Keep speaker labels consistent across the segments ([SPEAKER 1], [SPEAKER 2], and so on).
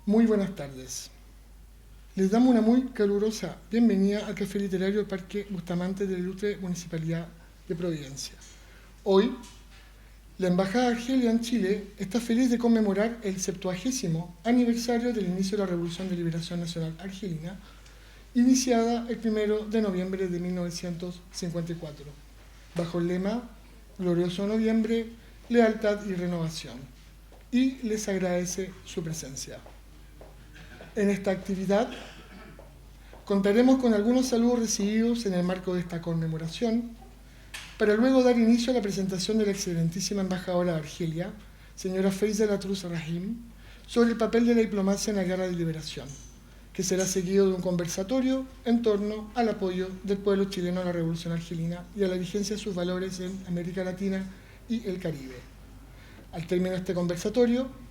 [SPEAKER 1] Muy buenas tardes. Les damos una muy calurosa bienvenida al Café Literario del Parque Bustamante de la Ilustre Municipalidad de Providencia. Hoy, la Embajada de Argelia en Chile está feliz de conmemorar el 70º aniversario del inicio de la Revolución de Liberación Nacional Argelina, iniciada el 1 de noviembre de 1954, bajo el lema Glorioso Noviembre, Lealtad y Renovación, y les agradece su presencia. En esta actividad contaremos con algunos saludos recibidos en el marco de esta conmemoración, para luego dar inicio a la presentación de la excelentísima embajadora de Argelia, señora Faiza Latrus Rahim, sobre el papel de la diplomacia en la guerra de liberación, que será seguido de un conversatorio en torno al apoyo del pueblo chileno a la Revolución Argelina y a la vigencia de sus valores en América Latina y el Caribe. Al término de este conversatorio,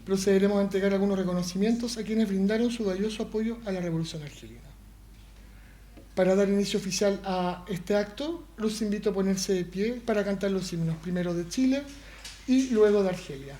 [SPEAKER 1] procederemos a entregar algunos reconocimientos a quienes brindaron su valioso apoyo a la Revolución Argelina. Para dar inicio oficial a este acto, los invito a ponerse de pie para cantar los himnos, primero de Chile y luego de Argelia.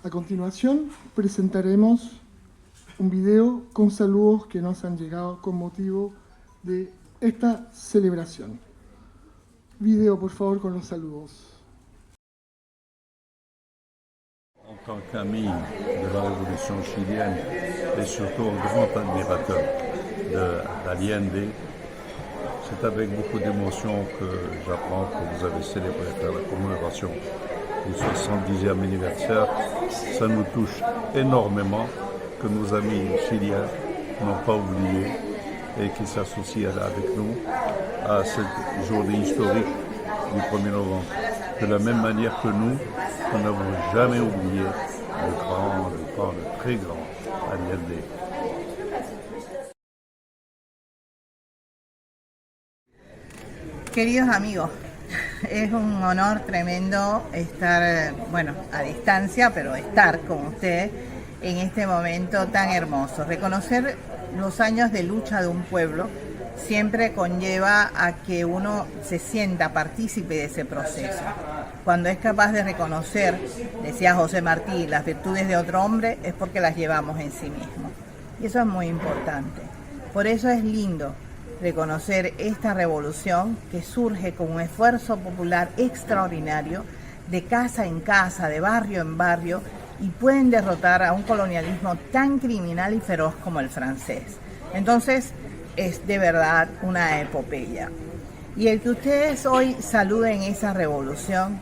[SPEAKER 1] A continuación, presentaremos un video con saludos que nos han llegado con motivo de esta celebración. Video, por favor, con los saludos.
[SPEAKER 2] En tant qu'ami de la révolution chilienne et surtout un grand admirateur d'Allende, C'est avec beaucoup d'émotion que j'apprends que vous avez célébré la commémoration du 70e anniversaire. Ça nous touche énormément que nos amis chiliens n'ont pas oublié et qui s'associent avec nous à cette journée historique du 1er novembre. De la même manière que nous n'avons jamais oublié le très grand Allende.
[SPEAKER 3] Queridos amigos, es un honor tremendo estar, bueno, a distancia, pero estar con ustedes en este momento tan hermoso. Reconocer los años de lucha de un pueblo siempre conlleva a que uno se sienta partícipe de ese proceso. Cuando es capaz de reconocer, decía José Martí, las virtudes de otro hombre es porque las llevamos en sí mismo. Y eso es muy importante. Por eso es lindo reconocer esta revolución que surge con un esfuerzo popular extraordinario, de casa en casa, de barrio en barrio, y pueden derrotar a un colonialismo tan criminal y feroz como el francés. Entonces, es de verdad una epopeya. Y el que ustedes hoy saluden esa revolución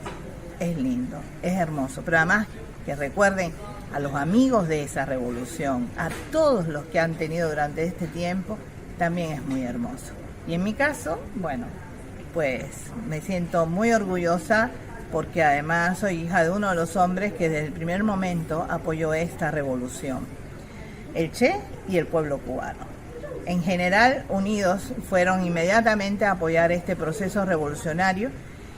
[SPEAKER 3] es lindo, es hermoso. Pero además que recuerden a los amigos de esa revolución, a todos los que han tenido durante este tiempo, también es muy hermoso. Y en mi caso, bueno, pues me siento muy orgullosa porque además soy hija de uno de los hombres que desde el primer momento apoyó esta revolución, el Che y el pueblo cubano. En general, unidos fueron inmediatamente a apoyar este proceso revolucionario.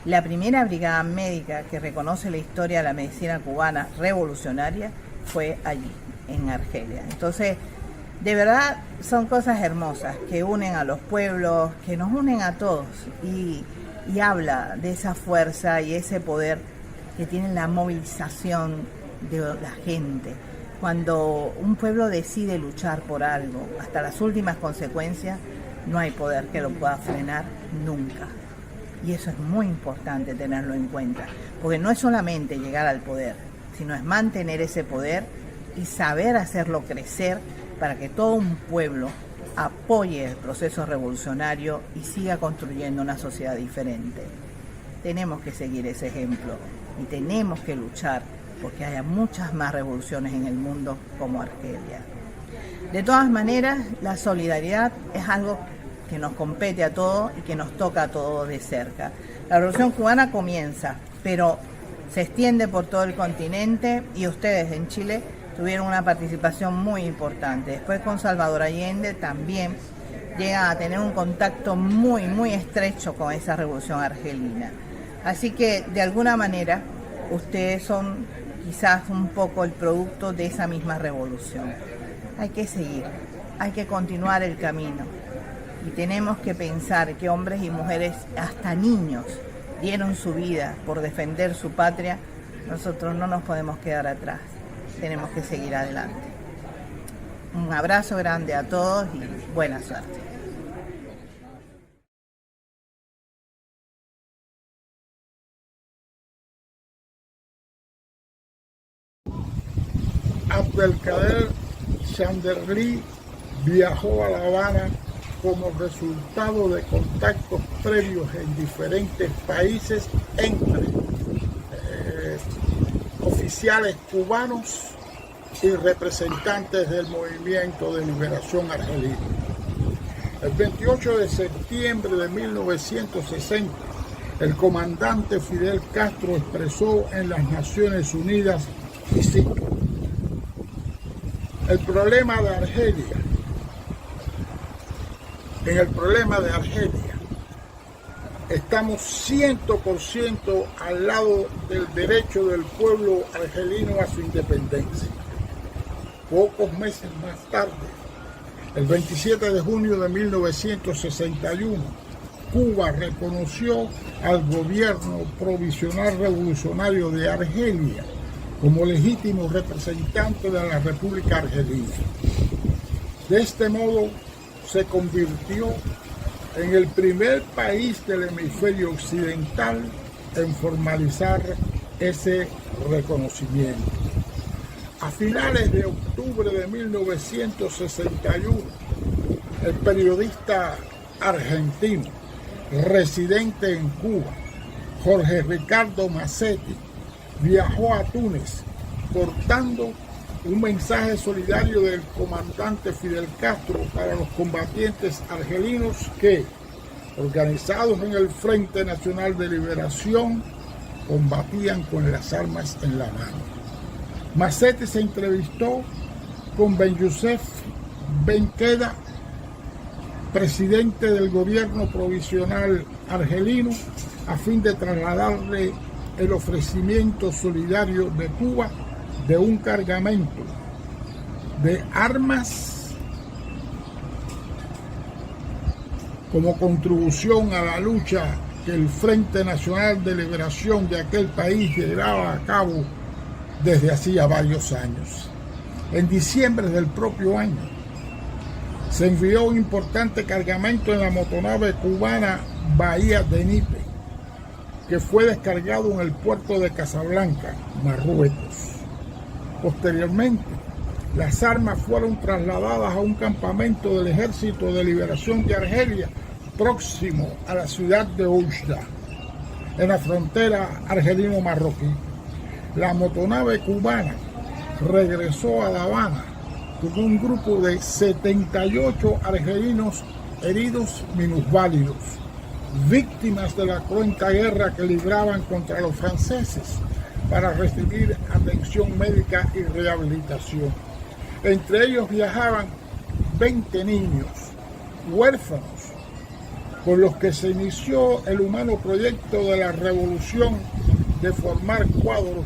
[SPEAKER 3] La primera brigada médica que reconoce la historia de la medicina cubana revolucionaria fue allí, en Argelia. Entonces, de verdad, son cosas hermosas que unen a los pueblos, que nos unen a todos y habla de esa fuerza y ese poder que tiene la movilización de la gente. Cuando un pueblo decide luchar por algo hasta las últimas consecuencias, no hay poder que lo pueda frenar nunca. Y eso es muy importante tenerlo en cuenta, porque no es solamente llegar al poder, sino es mantener ese poder y saber hacerlo crecer para que todo un pueblo apoye el proceso revolucionario y siga construyendo una sociedad diferente. Tenemos que seguir ese ejemplo y tenemos que luchar porque haya muchas más revoluciones en el mundo como Argelia. De todas maneras, la solidaridad es algo que nos compete a todos y que nos toca a todos de cerca. La revolución cubana comienza, pero se extiende por todo el continente y ustedes en Chile tuvieron una participación muy importante. Después con Salvador Allende también llegan a tener un contacto muy estrecho con esa revolución argelina. Así que de alguna manera ustedes son quizás un poco el producto de esa misma revolución. Hay que seguir, hay que continuar el camino y tenemos que pensar que hombres y mujeres, hasta niños, dieron su vida por defender su patria. Nosotros no nos podemos quedar atrás, tenemos que seguir adelante. Un abrazo grande a todos y buena suerte.
[SPEAKER 4] Abdelkader Chanderly viajó a La Habana como resultado de contactos previos en diferentes países entre oficiales cubanos y representantes del movimiento de liberación argelino. El 28 de septiembre de 1960, el comandante Fidel Castro expresó en las Naciones Unidas, y cito: en el problema de Argelia, estamos 100% al lado del derecho del pueblo argelino a su independencia. Pocos meses más tarde, el 27 de junio de 1961, Cuba reconoció al gobierno provisional revolucionario de Argelia como legítimo representante de la República Argelina. De este modo, se convirtió en el primer país del hemisferio occidental en formalizar ese reconocimiento. A finales de octubre de 1961, el periodista argentino residente en Cuba, Jorge Ricardo Massetti, viajó a Túnez portando un mensaje solidario del comandante Fidel Castro para los combatientes argelinos que, organizados en el Frente Nacional de Liberación, combatían con las armas en la mano. Massetti se entrevistó con Ben Youssef Ben Khedda, presidente del gobierno provisional argelino, a fin de trasladarle el ofrecimiento solidario de Cuba de un cargamento de armas como contribución a la lucha que el Frente Nacional de Liberación de aquel país llevaba a cabo desde hacía varios años. En diciembre del propio año se envió un importante cargamento en la motonave cubana Bahía de Nipe, que fue descargado en el puerto de Casablanca, Marruecos. Posteriormente, las armas fueron trasladadas a un campamento del Ejército de Liberación de Argelia próximo a la ciudad de Oujda, en la frontera argelino-marroquí. La motonave cubana regresó a La Habana con un grupo de 78 argelinos heridos minusválidos, víctimas de la cruenta guerra que libraban contra los franceses, para recibir atención médica y rehabilitación. Entre ellos viajaban 20 niños huérfanos, con los que se inició el humano proyecto de la revolución de formar cuadros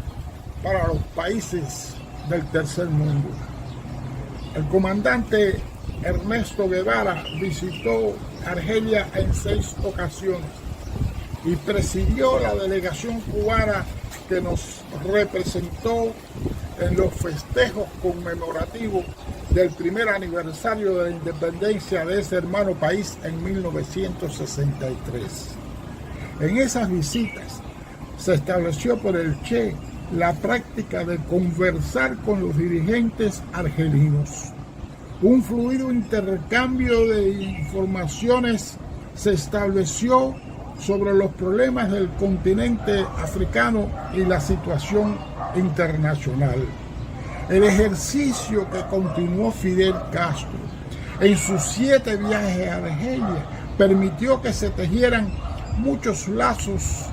[SPEAKER 4] para los países del tercer mundo. El comandante Ernesto Guevara visitó Argelia en 6 ocasiones y presidió la delegación cubana que nos representó en los festejos conmemorativos del primer aniversario de la independencia de ese hermano país en 1963. En esas visitas se estableció por el Che la práctica de conversar con los dirigentes argelinos. Un fluido intercambio de informaciones se estableció sobre los problemas del continente africano y la situación internacional. El ejercicio que continuó Fidel Castro en sus 7 viajes a Argelia permitió que se tejieran muchos lazos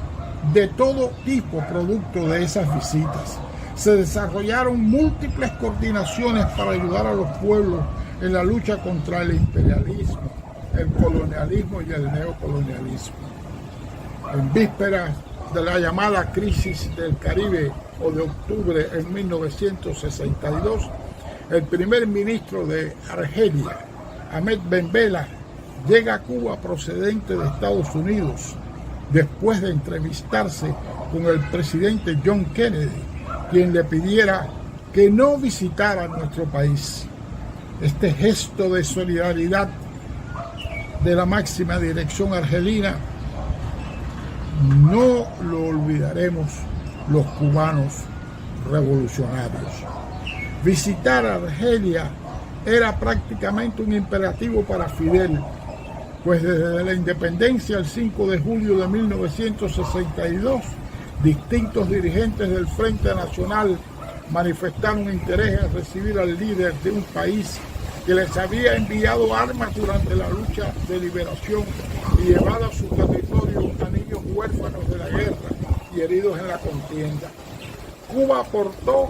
[SPEAKER 4] de todo tipo producto de esas visitas. Se desarrollaron múltiples coordinaciones para ayudar a los pueblos en la lucha contra el imperialismo, el colonialismo y el neocolonialismo. En vísperas de la llamada crisis del Caribe o de octubre en 1962, el primer ministro de Argelia, Ahmed Ben Bella, llega a Cuba procedente de Estados Unidos, después de entrevistarse con el presidente John Kennedy, quien le pidiera que no visitara nuestro país. Este gesto de solidaridad de la máxima dirección argelina no lo olvidaremos los cubanos revolucionarios. Visitar Argelia era prácticamente un imperativo para Fidel, pues desde la independencia el 5 de julio de 1962, distintos dirigentes del Frente Nacional manifestaron interés en recibir al líder de un país que les había enviado armas durante la lucha de liberación y llevado a su territorio a niños huérfanos de la guerra y heridos en la contienda. Cuba aportó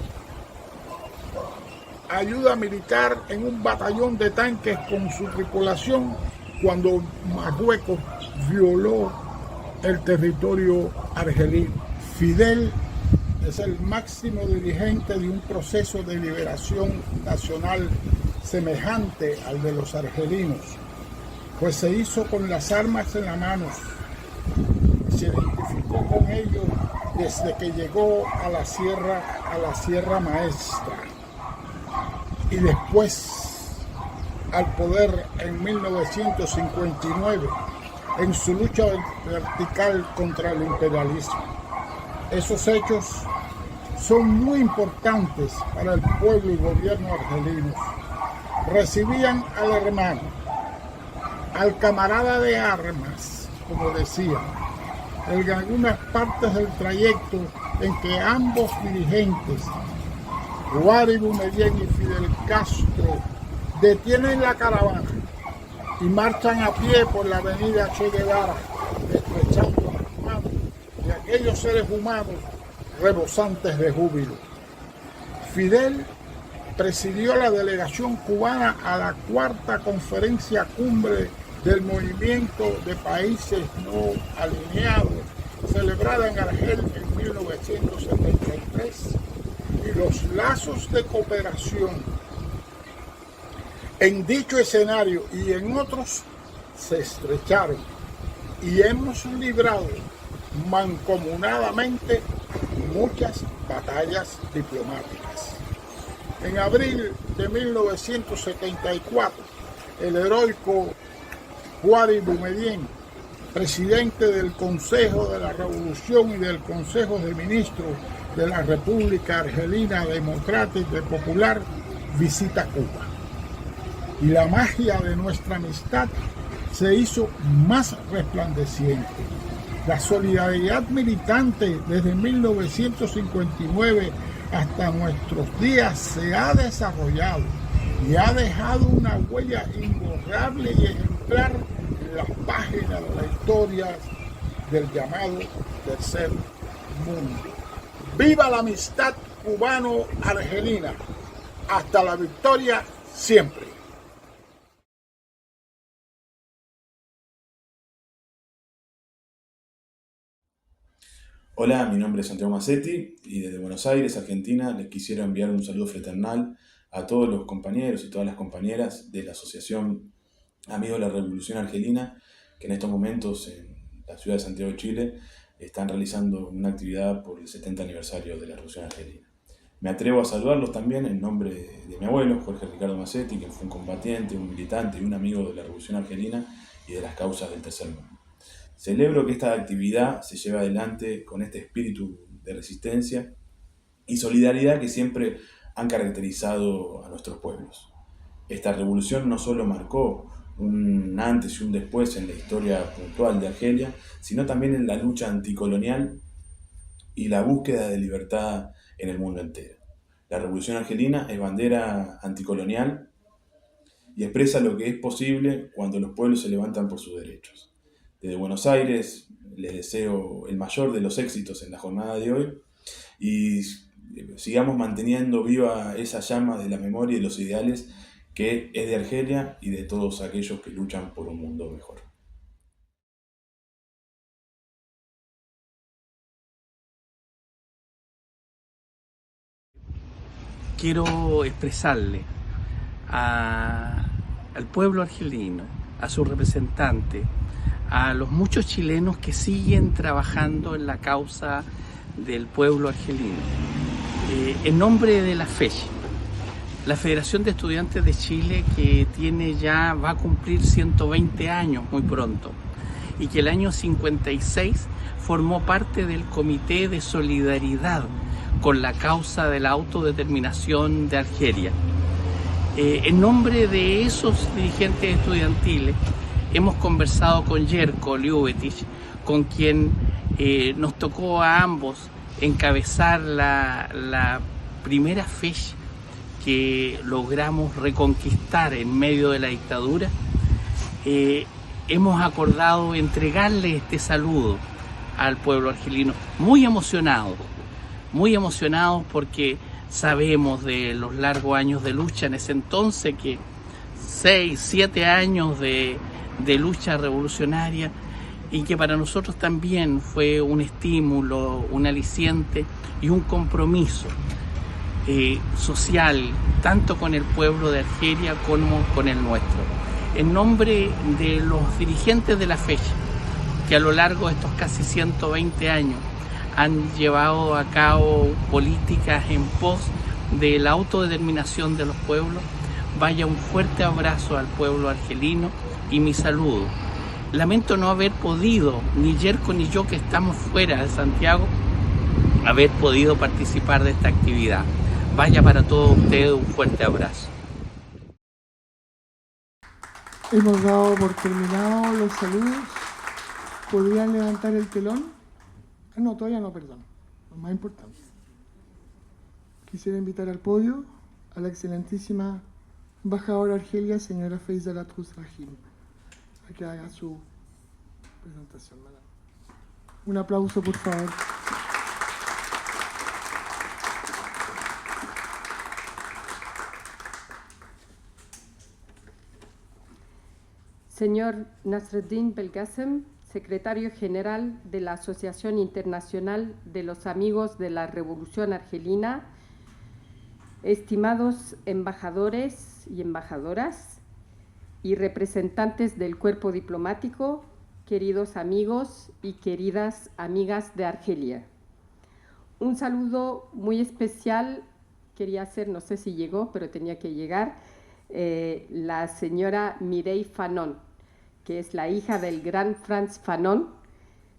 [SPEAKER 4] ayuda militar en un batallón de tanques con su tripulación cuando Marruecos violó el territorio argelino. Fidel es el máximo dirigente de un proceso de liberación nacional semejante al de los argelinos, pues se hizo con las armas en la mano, se identificó con ellos desde que llegó a la Sierra Maestra y después al poder en 1959 en su lucha vertical contra el imperialismo. Esos hechos son muy importantes para el pueblo y gobierno argelinos. Recibían al hermano, al camarada de armas, como decía, en algunas partes del trayecto en que ambos dirigentes, Guari Boumedienne y Fidel Castro, detienen la caravana y marchan a pie por la avenida Che Guevara, estrechando las manos de aquellos seres humanos rebosantes de júbilo. Fidel presidió la delegación cubana a la cuarta conferencia cumbre del movimiento de países no alineados, celebrada en Argel en 1973, y los lazos de cooperación en dicho escenario y en otros se estrecharon y hemos librado mancomunadamente muchas batallas diplomáticas. En abril de 1974, el heroico Guari Boumedienne, presidente del Consejo de la Revolución y del Consejo de Ministros de la República Argelina Democrática y Popular, visita Cuba. Y la magia de nuestra amistad se hizo más resplandeciente. La solidaridad militante desde 1959 hasta nuestros días se ha desarrollado y ha dejado una huella imborrable y ejemplar en las páginas de la historia del llamado Tercer Mundo. ¡Viva la amistad cubano-argelina! ¡Hasta la victoria siempre!
[SPEAKER 5] Hola, mi nombre es Santiago Massetti y desde Buenos Aires, Argentina, les quisiera enviar un saludo fraternal a todos los compañeros y todas las compañeras de la Asociación Amigos de la Revolución Argelina, que en estos momentos en la ciudad de Santiago de Chile están realizando una actividad por el 70 aniversario de la Revolución Argelina. Me atrevo a saludarlos también en nombre de mi abuelo, Jorge Ricardo Massetti, que fue un combatiente, un militante y un amigo de la Revolución Argelina y de las causas del Tercer Mundo. Celebro que esta actividad se lleve adelante con este espíritu de resistencia y solidaridad que siempre han caracterizado a nuestros pueblos. Esta revolución no solo marcó un antes y un después en la historia puntual de Argelia, sino también en la lucha anticolonial y la búsqueda de libertad en el mundo entero. La Revolución Argelina es bandera anticolonial y expresa lo que es posible cuando los pueblos se levantan por sus derechos. Desde Buenos Aires les deseo el mayor de los éxitos en la jornada de hoy y sigamos manteniendo viva esa llama de la memoria y de los ideales que es de Argelia y de todos aquellos que luchan por un mundo mejor.
[SPEAKER 6] Quiero expresarle al pueblo argelino, a su representante, a los muchos chilenos que siguen trabajando en la causa del pueblo argelino. En nombre de la FECH, la Federación de Estudiantes de Chile, que va a cumplir 120 años muy pronto, y que el año 56 formó parte del Comité de Solidaridad con la causa de la autodeterminación de Argelia. En nombre de esos dirigentes estudiantiles, hemos conversado con Jerko Ljubetich, con quien nos tocó a ambos encabezar la primera FECH que logramos reconquistar en medio de la dictadura. Hemos acordado entregarle este saludo al pueblo argelino, muy emocionados porque sabemos de los largos años de lucha en ese entonces, que 6, 7 años de lucha revolucionaria, y que para nosotros también fue un estímulo, un aliciente y un compromiso social, tanto con el pueblo de Argelia como con el nuestro. En nombre de los dirigentes de la FECH, que a lo largo de estos casi 120 años han llevado a cabo políticas en pos de la autodeterminación de los pueblos, vaya un fuerte abrazo al pueblo argelino y mi saludo. Lamento no haber podido, ni Jerko ni yo, que estamos fuera de Santiago, haber podido participar de esta actividad. Vaya para todos ustedes un fuerte abrazo.
[SPEAKER 1] Hemos dado por terminado los saludos. ¿Podrían levantar el telón? Ah, no, todavía no, perdón. Lo más importante. Quisiera invitar al podio a la excelentísima embajadora Argelia, señora Feyza Latrus Rahim, a que haga su presentación, madame. Un aplauso, por favor.
[SPEAKER 7] Señor Nasreddin Belgasem, secretario general de la Asociación Internacional de los Amigos de la Revolución Argelina, estimados embajadores y embajadoras y representantes del cuerpo diplomático, queridos amigos y queridas amigas de Argelia. Un saludo muy especial quería hacer, no sé si llegó, pero tenía que llegar, la señora Mireille Fanon, que es la hija del gran Frantz Fanon,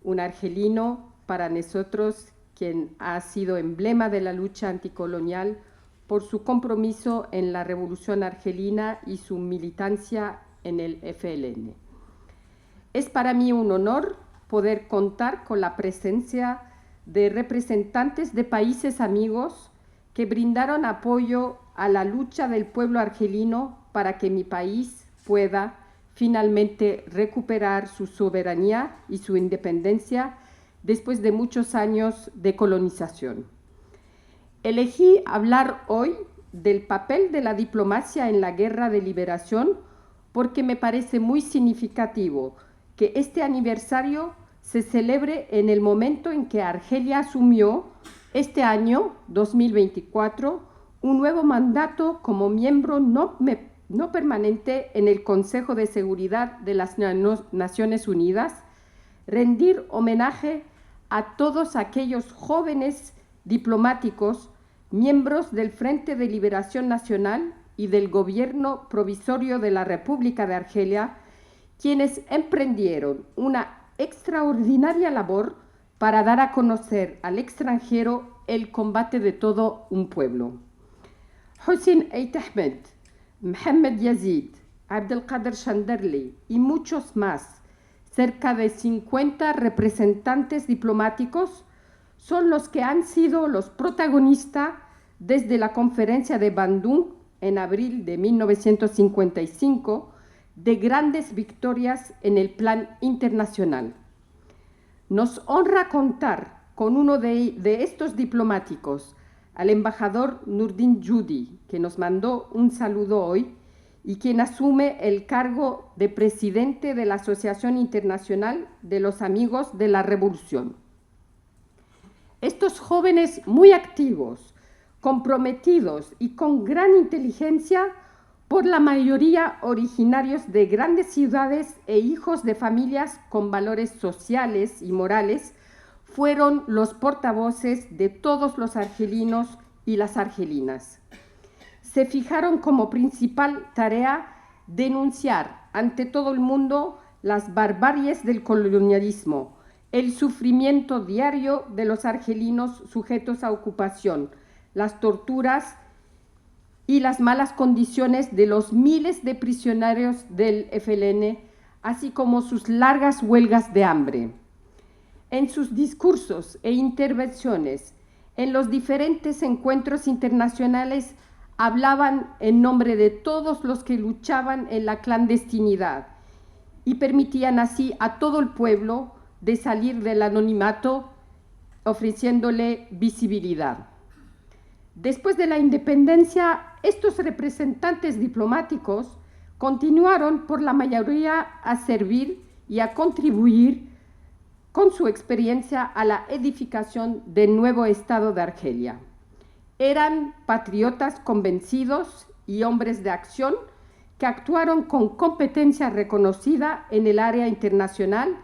[SPEAKER 7] un argelino para nosotros quien ha sido emblema de la lucha anticolonial por su compromiso en la Revolución Argelina y su militancia en el FLN. Es para mí un honor poder contar con la presencia de representantes de países amigos que brindaron apoyo a la lucha del pueblo argelino para que mi país pueda finalmente recuperar su soberanía y su independencia después de muchos años de colonización. Elegí hablar hoy del papel de la diplomacia en la guerra de liberación porque me parece muy significativo que este aniversario se celebre en el momento en que Argelia asumió este año, 2024, un nuevo mandato como miembro no permanente en el Consejo de Seguridad de las Naciones Unidas, rendir homenaje a todos aquellos jóvenes diplomáticos, miembros del Frente de Liberación Nacional y del Gobierno Provisorio de la República de Argelia, quienes emprendieron una extraordinaria labor para dar a conocer al extranjero el combate de todo un pueblo. Hossein Eit Ahmed, Mohamed Yazid, Abdelkader Chanderli y muchos más, cerca de 50 representantes diplomáticos, son los que han sido los protagonistas desde la conferencia de Bandung en abril de 1955 de grandes victorias en el plan internacional. Nos honra contar con uno de estos diplomáticos, al embajador Nurdin Judi, que nos mandó un saludo hoy y quien asume el cargo de presidente de la Asociación Internacional de los Amigos de la Revolución. Estos jóvenes muy activos, comprometidos y con gran inteligencia, por la mayoría originarios de grandes ciudades e hijos de familias con valores sociales y morales, fueron los portavoces de todos los argelinos y las argelinas. Se fijaron como principal tarea denunciar ante todo el mundo las barbaries del colonialismo, el sufrimiento diario de los argelinos sujetos a ocupación, las torturas y las malas condiciones de los miles de prisioneros del FLN, así como sus largas huelgas de hambre. En sus discursos e intervenciones en los diferentes encuentros internacionales hablaban en nombre de todos los que luchaban en la clandestinidad y permitían así a todo el pueblo de salir del anonimato, ofreciéndole visibilidad. Después de la independencia, estos representantes diplomáticos continuaron por la mayoría a servir y a contribuir con su experiencia a la edificación del nuevo Estado de Argelia. Eran patriotas convencidos y hombres de acción que actuaron con competencia reconocida en el área internacional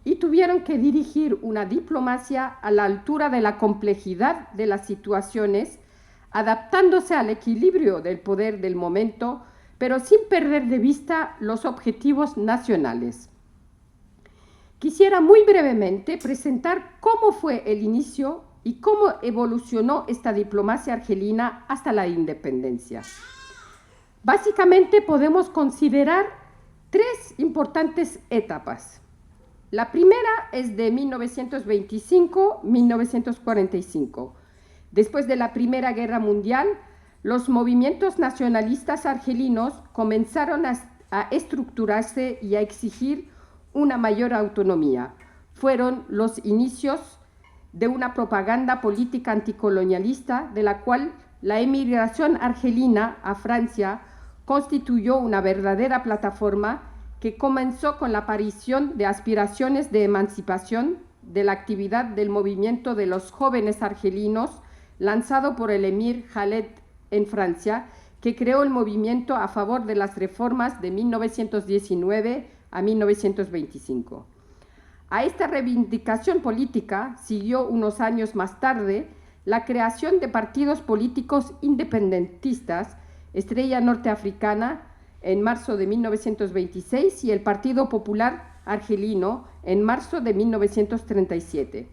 [SPEAKER 7] y tuvieron que dirigir una diplomacia a la altura de la complejidad de las situaciones, adaptándose al equilibrio del poder del momento, pero sin perder de vista los objetivos nacionales. Quisiera muy brevemente presentar cómo fue el inicio y cómo evolucionó esta diplomacia argelina hasta la independencia. Básicamente podemos considerar tres importantes etapas. La primera es de 1925-1945. Después de la Primera Guerra Mundial, los movimientos nacionalistas argelinos comenzaron a estructurarse y a exigir una mayor autonomía. Fueron los inicios de una propaganda política anticolonialista, de la cual la emigración argelina a Francia constituyó una verdadera plataforma que comenzó con la aparición de aspiraciones de emancipación de la actividad del movimiento de los jóvenes argelinos lanzado por el emir Khaled en Francia, que creó el movimiento a favor de las reformas de 1919 a 1925. A esta reivindicación política siguió unos años más tarde la creación de partidos políticos independentistas, Estrella Norteafricana en marzo de 1926 y el Partido Popular Argelino en marzo de 1937,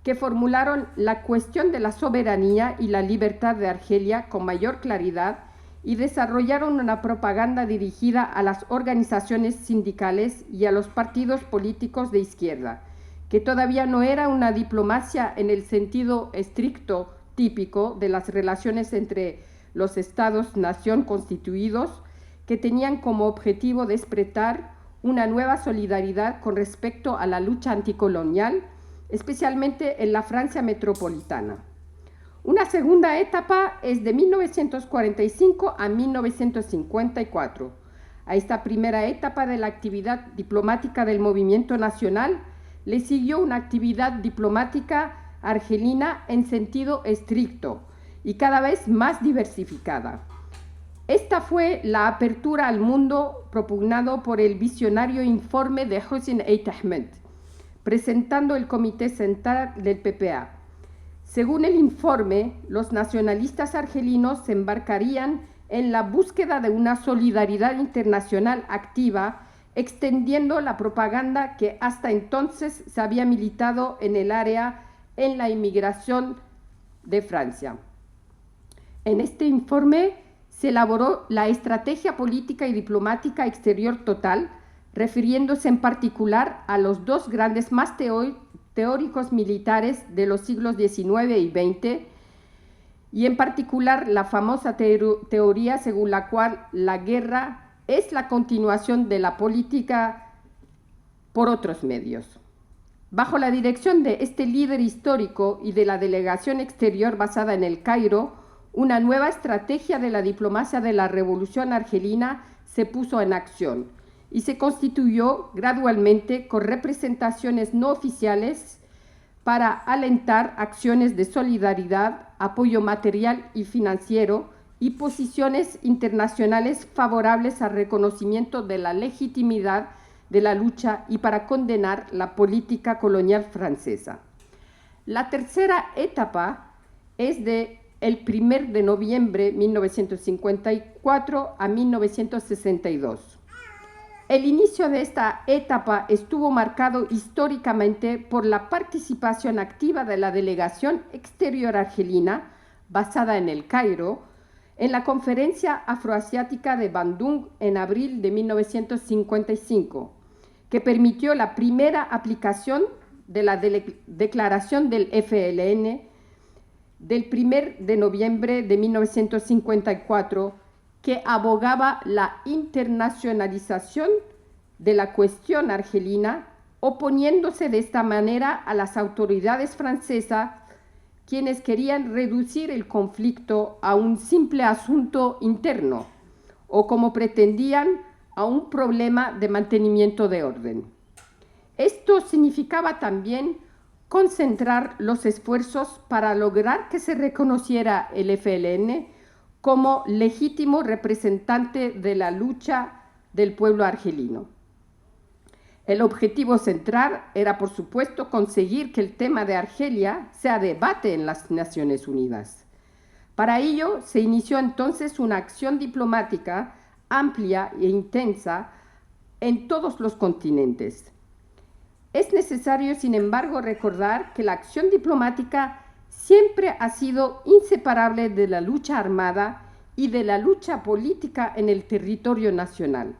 [SPEAKER 7] que formularon la cuestión de la soberanía y la libertad de Argelia con mayor claridad y desarrollaron una propaganda dirigida a las organizaciones sindicales y a los partidos políticos de izquierda, que todavía no era una diplomacia en el sentido estricto típico de las relaciones entre los estados-nación constituidos, que tenían como objetivo despertar una nueva solidaridad con respecto a la lucha anticolonial, especialmente en la Francia metropolitana. Una segunda etapa es de 1945 a 1954. A esta primera etapa de la actividad diplomática del movimiento nacional le siguió una actividad diplomática argelina en sentido estricto y cada vez más diversificada. Esta fue la apertura al mundo propugnado por el visionario informe de Hossein Eit Ahmed, presentando el Comité Central del PPA. Según el informe, los nacionalistas argelinos se embarcarían en la búsqueda de una solidaridad internacional activa, extendiendo la propaganda que hasta entonces se había militado en el área en la inmigración de Francia. En este informe se elaboró la estrategia política y diplomática exterior total, refiriéndose en particular a los dos grandes más teóricos militares de los siglos XIX y XX, y en particular la famosa teoría según la cual la guerra es la continuación de la política por otros medios. Bajo la dirección de este líder histórico y de la delegación exterior basada en El Cairo, una nueva estrategia de la diplomacia de la Revolución Argelina se puso en acción y se constituyó gradualmente con representaciones no oficiales para alentar acciones de solidaridad, apoyo material y financiero y posiciones internacionales favorables al reconocimiento de la legitimidad de la lucha y para condenar la política colonial francesa. La tercera etapa es de el 1 de noviembre de 1954 a 1962. El inicio de esta etapa estuvo marcado históricamente por la participación activa de la delegación exterior argelina, basada en El Cairo, en la Conferencia Afroasiática de Bandung en abril de 1955, que permitió la primera aplicación de la declaración del FLN del 1 de noviembre de 1954, que abogaba la internacionalización de la cuestión argelina, oponiéndose de esta manera a las autoridades francesas, quienes querían reducir el conflicto a un simple asunto interno, o como pretendían, a un problema de mantenimiento de orden. Esto significaba también concentrar los esfuerzos para lograr que se reconociera el FLN como legítimo representante de la lucha del pueblo argelino. El objetivo central era, por supuesto, conseguir que el tema de Argelia sea debate en las Naciones Unidas. Para ello, se inició entonces una acción diplomática amplia e intensa en todos los continentes. Es necesario, sin embargo, recordar que la acción diplomática siempre ha sido inseparable de la lucha armada y de la lucha política en el territorio nacional.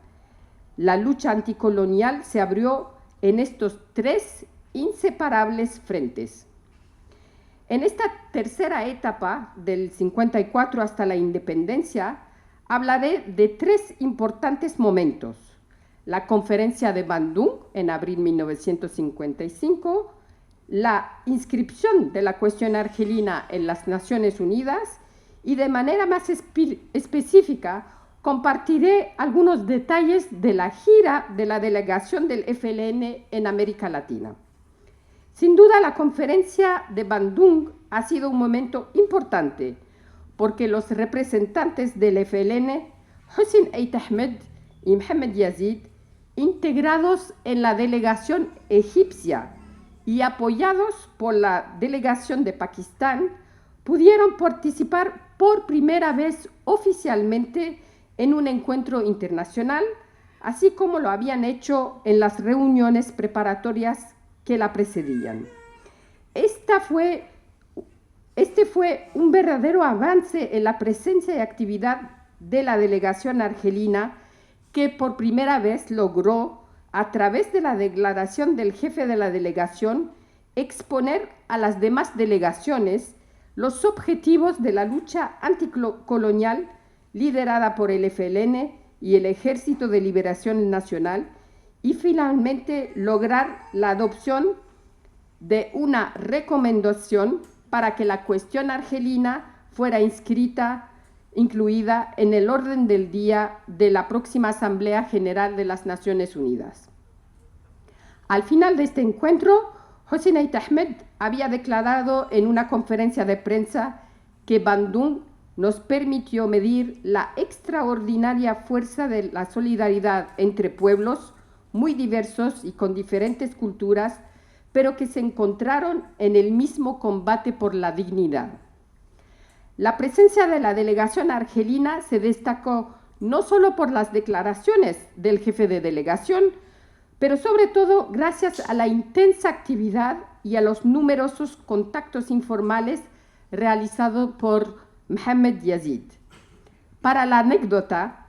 [SPEAKER 7] la lucha anticolonial se abrió en estos tres inseparables frentes. En esta tercera etapa, del 54 hasta la independencia, hablaré de tres importantes momentos: la Conferencia de Bandung en abril de 1955, la inscripción de la cuestión argelina en las Naciones Unidas y, de manera más específica, compartiré algunos detalles de la gira de la delegación del FLN en América Latina. Sin duda, la Conferencia de Bandung ha sido un momento importante porque los representantes del FLN, Hossein Eid Ahmed y Mohamed Yazid, integrados en la delegación egipcia y apoyados por la delegación de Pakistán, pudieron participar por primera vez oficialmente en un encuentro internacional, así como lo habían hecho en las reuniones preparatorias que la precedían. Este fue un verdadero avance en la presencia y actividad de la delegación argelina, que por primera vez logró, a través de la declaración del jefe de la delegación, exponer a las demás delegaciones los objetivos de la lucha anticolonial liderada por el FLN y el Ejército de Liberación Nacional, y finalmente lograr la adopción de una recomendación para que la cuestión argelina fuera incluida en el orden del día de la próxima Asamblea General de las Naciones Unidas. Al final de este encuentro, Hossein Eid Ahmed había declarado en una conferencia de prensa que Bandung nos permitió medir la extraordinaria fuerza de la solidaridad entre pueblos muy diversos y con diferentes culturas, pero que se encontraron en el mismo combate por la dignidad. La presencia de la delegación argelina se destacó no solo por las declaraciones del jefe de delegación, pero sobre todo gracias a la intensa actividad y a los numerosos contactos informales realizados por Mohamed Yazid. Para la anécdota,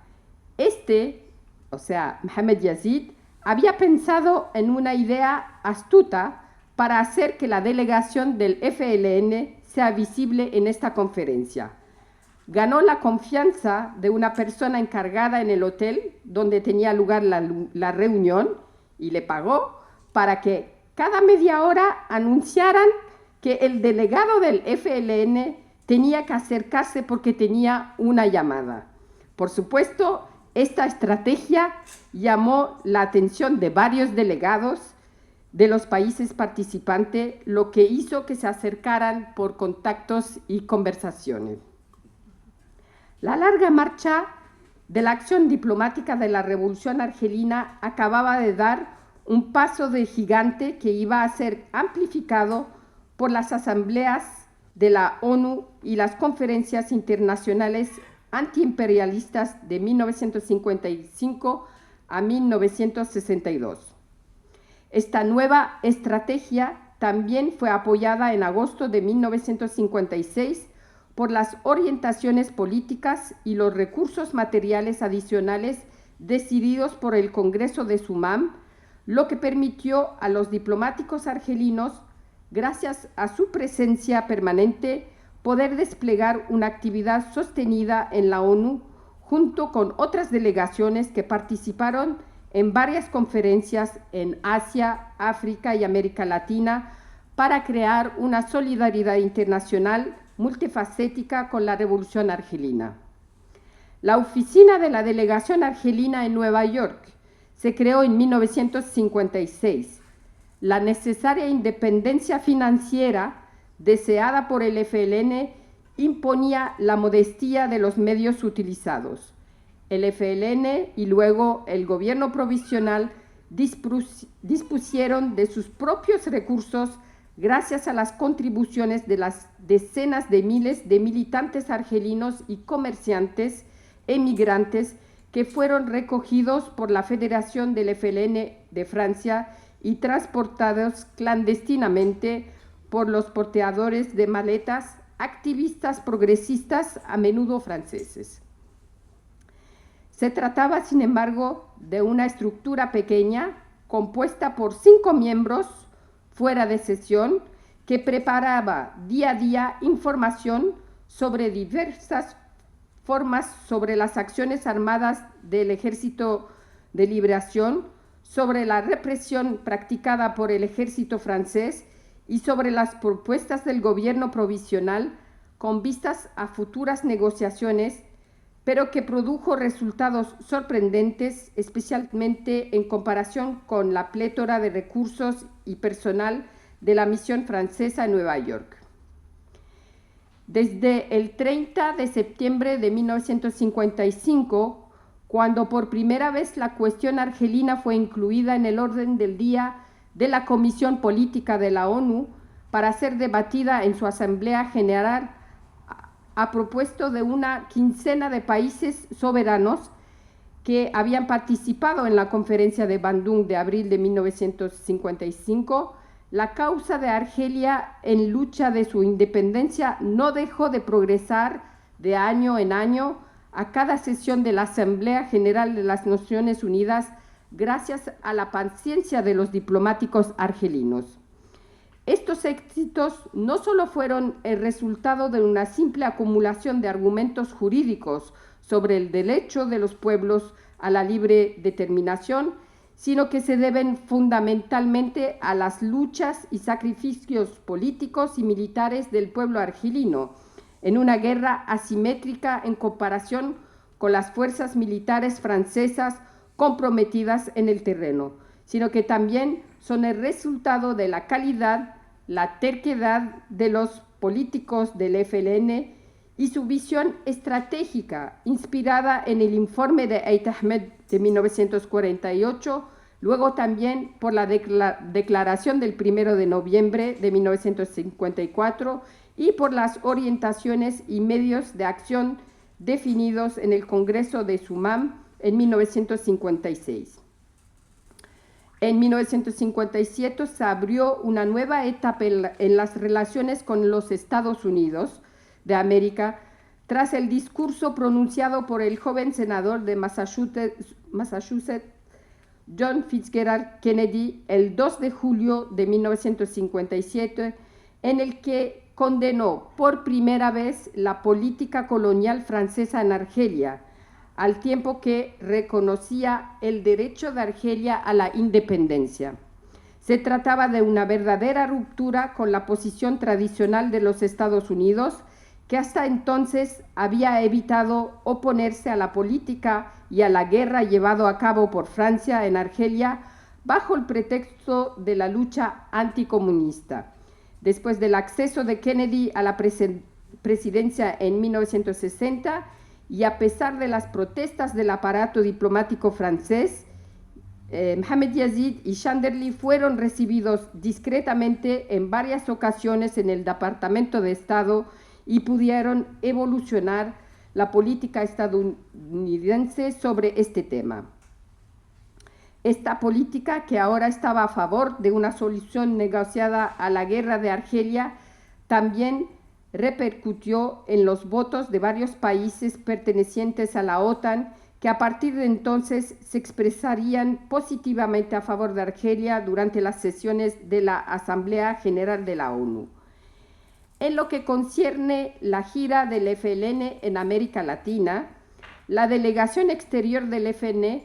[SPEAKER 7] Mohamed Yazid, había pensado en una idea astuta para hacer que la delegación del FLN sea visible en esta conferencia. Ganó la confianza de una persona encargada en el hotel donde tenía lugar la reunión y le pagó para que cada media hora anunciaran que el delegado del FLN tenía que acercarse porque tenía una llamada. Por supuesto, esta estrategia llamó la atención de varios delegados de los países participantes, lo que hizo que se acercaran por contactos y conversaciones. La larga marcha de la acción diplomática de la Revolución Argelina acababa de dar un paso de gigante que iba a ser amplificado por las asambleas de la ONU y las conferencias internacionales antiimperialistas de 1955 a 1962. Esta nueva estrategia también fue apoyada en agosto de 1956 por las orientaciones políticas y los recursos materiales adicionales decididos por el Congreso de Sumam, lo que permitió a los diplomáticos argelinos, gracias a su presencia permanente, poder desplegar una actividad sostenida en la ONU junto con otras delegaciones que participaron en varias conferencias en Asia, África y América Latina para crear una solidaridad internacional multifacética con la Revolución Argelina. La oficina de la delegación argelina en Nueva York se creó en 1956. La necesaria independencia financiera deseada por el FLN imponía la modestia de los medios utilizados. El FLN y luego el gobierno provisional dispusieron de sus propios recursos gracias a las contribuciones de las decenas de miles de militantes argelinos y comerciantes emigrantes que fueron recogidos por la Federación del FLN de Francia y transportados clandestinamente por los porteadores de maletas, activistas progresistas, a menudo franceses. Se trataba, sin embargo, de una estructura pequeña compuesta por 5 miembros fuera de sesión que preparaba día a día información sobre diversas formas sobre las acciones armadas del Ejército de Liberación, sobre la represión practicada por el ejército francés y sobre las propuestas del gobierno provisional con vistas a futuras negociaciones, pero que produjo resultados sorprendentes, especialmente en comparación con la plétora de recursos y personal de la misión francesa en Nueva York. Desde el 30 de septiembre de 1955, cuando por primera vez la cuestión argelina fue incluida en el orden del día de la Comisión Política de la ONU para ser debatida en su Asamblea General a propuesto de una quincena de países soberanos que habían participado en la Conferencia de Bandung de abril de 1955, la causa de Argelia en lucha de su independencia no dejó de progresar de año en año a cada sesión de la Asamblea General de las Naciones Unidas gracias a la paciencia de los diplomáticos argelinos. Estos éxitos no solo fueron el resultado de una simple acumulación de argumentos jurídicos sobre el derecho de los pueblos a la libre determinación, sino que se deben fundamentalmente a las luchas y sacrificios políticos y militares del pueblo argelino, en una guerra asimétrica en comparación con las fuerzas militares francesas comprometidas en el terreno, sino que también son el resultado de la calidad, la terquedad de los políticos del FLN y su visión estratégica, inspirada en el informe de Ait Ahmed de 1948, luego también por la declaración del 1 de noviembre de 1954 y por las orientaciones y medios de acción definidos en el Congreso de Sumam en 1956. En 1957 se abrió una nueva etapa en las relaciones con los Estados Unidos de América tras el discurso pronunciado por el joven senador de Massachusetts, John Fitzgerald Kennedy, el 2 de julio de 1957, en el que condenó por primera vez la política colonial francesa en Argelia, al tiempo que reconocía el derecho de Argelia a la independencia. Se trataba de una verdadera ruptura con la posición tradicional de los Estados Unidos, que hasta entonces había evitado oponerse a la política y a la guerra llevada a cabo por Francia en Argelia bajo el pretexto de la lucha anticomunista. Después del acceso de Kennedy a la presidencia en 1960 y a pesar de las protestas del aparato diplomático francés, Mohamed Yazid y Chanderly fueron recibidos discretamente en varias ocasiones en el Departamento de Estado y pudieron evolucionar la política estadounidense sobre este tema. Esta política, que ahora estaba a favor de una solución negociada a la guerra de Argelia, también repercutió en los votos de varios países pertenecientes a la OTAN, que a partir de entonces se expresarían positivamente a favor de Argelia durante las sesiones de la Asamblea General de la ONU. En lo que concierne la gira del FLN en América Latina, la delegación exterior del FLN,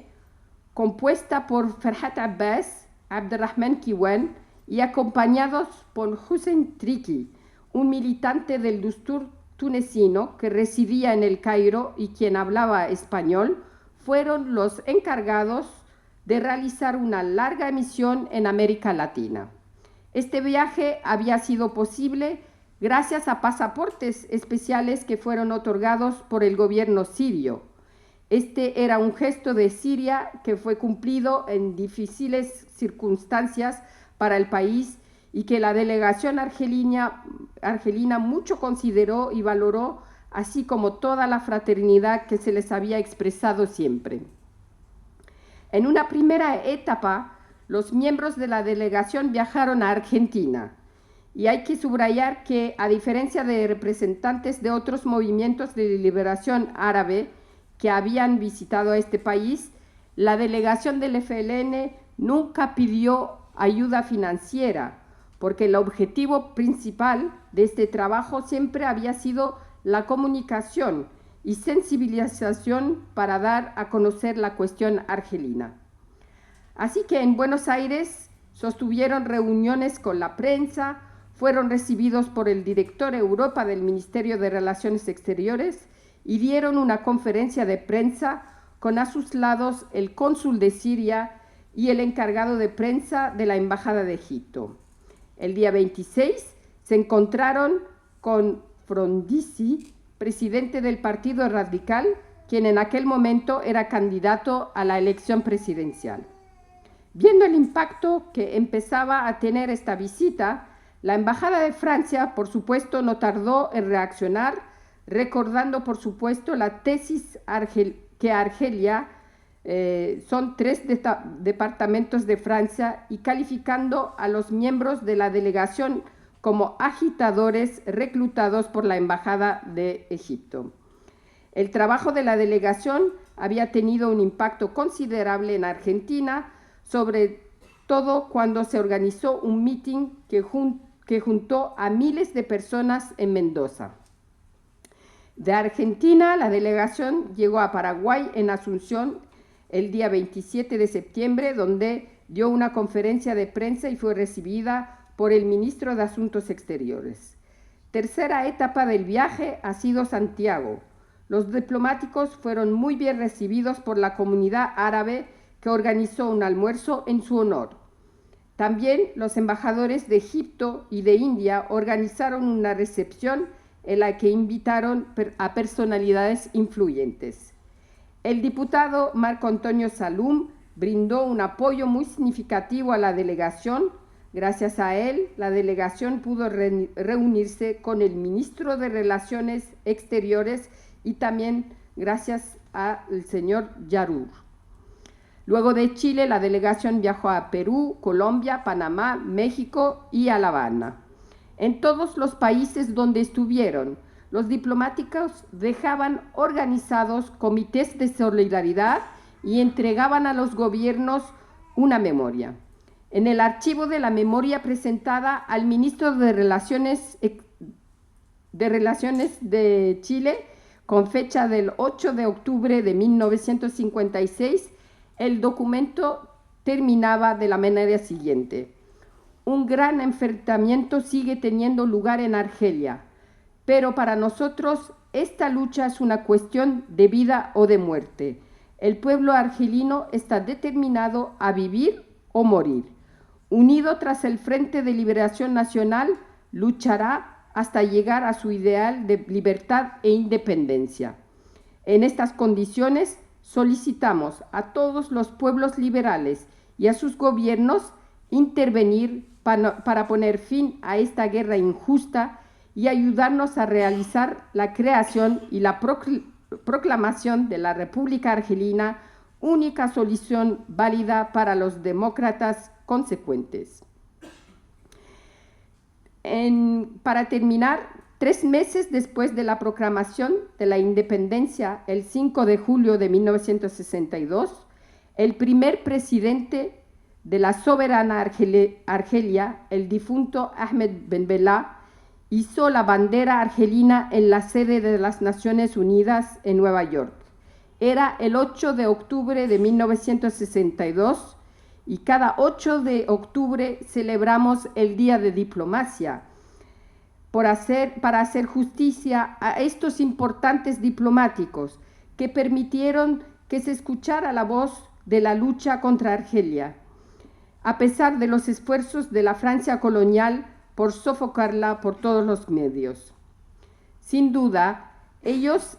[SPEAKER 7] compuesta por Ferhat Abbas, Abderrahman Kiwan y acompañados por Hussein Triki, un militante del Dustur tunecino que residía en el Cairo y quien hablaba español, fueron los encargados de realizar una larga misión en América Latina. Este viaje había sido posible gracias a pasaportes especiales que fueron otorgados por el gobierno sirio. Este era un gesto de Siria que fue cumplido en difíciles circunstancias para el país y que la delegación argelina mucho consideró y valoró, así como toda la fraternidad que se les había expresado siempre. En una primera etapa, los miembros de la delegación viajaron a Argentina, y hay que subrayar que, a diferencia de representantes de otros movimientos de liberación árabe, que habían visitado a este país, la delegación del FLN nunca pidió ayuda financiera, porque el objetivo principal de este trabajo siempre había sido la comunicación y sensibilización para dar a conocer la cuestión argelina. Así que en Buenos Aires sostuvieron reuniones con la prensa, fueron recibidos por el director Europa del Ministerio de Relaciones Exteriores y dieron una conferencia de prensa con a sus lados el cónsul de Siria y el encargado de prensa de la Embajada de Egipto. El día 26 se encontraron con Frondizi, presidente del Partido Radical, quien en aquel momento era candidato a la elección presidencial. Viendo el impacto que empezaba a tener esta visita, la Embajada de Francia, por supuesto, no tardó en reaccionar, recordando, por supuesto, la tesis que Argelia son 3 departamentos de Francia y calificando a los miembros de la delegación como agitadores reclutados por la Embajada de Egipto. El trabajo de la delegación había tenido un impacto considerable en Argentina, sobre todo cuando se organizó un mitin que juntó a miles de personas en Mendoza. De Argentina, la delegación llegó a Paraguay en Asunción el día 27 de septiembre, donde dio una conferencia de prensa y fue recibida por el ministro de Asuntos Exteriores. Tercera etapa del viaje ha sido Santiago. Los diplomáticos fueron muy bien recibidos por la comunidad árabe que organizó un almuerzo en su honor. También los embajadores de Egipto y de India organizaron una recepción en la que invitaron a personalidades influyentes. El diputado Marco Antonio Salum brindó un apoyo muy significativo a la delegación. Gracias a él, la delegación pudo reunirse con el ministro de Relaciones Exteriores y también gracias al señor Yarur. Luego de Chile, la delegación viajó a Perú, Colombia, Panamá, México y a La Habana. En todos los países donde estuvieron, los diplomáticos dejaban organizados comités de solidaridad y entregaban a los gobiernos una memoria. En el archivo de la memoria presentada al ministro de Relaciones de Chile, con fecha del 8 de octubre de 1956, el documento terminaba de la manera siguiente: un gran enfrentamiento sigue teniendo lugar en Argelia, pero para nosotros esta lucha es una cuestión de vida o de muerte. El pueblo argelino está determinado a vivir o morir. Unido tras el Frente de Liberación Nacional, luchará hasta llegar a su ideal de libertad e independencia. En estas condiciones, solicitamos a todos los pueblos liberales y a sus gobiernos intervenir para poner fin a esta guerra injusta y ayudarnos a realizar la creación y la proclamación de la República Argelina, única solución válida para los demócratas consecuentes. Para terminar, 3 meses después de la proclamación de la independencia, el 5 de julio de 1962, el primer presidente de la soberana Argelia, el difunto Ahmed Ben Bella, hizo la bandera argelina en la sede de las Naciones Unidas en Nueva York. Era el 8 de octubre de 1962 y cada 8 de octubre celebramos el Día de Diplomacia, para hacer justicia a estos importantes diplomáticos que permitieron que se escuchara la voz de la lucha contra Argelia, a pesar de los esfuerzos de la Francia colonial por sofocarla por todos los medios. Sin duda, ellos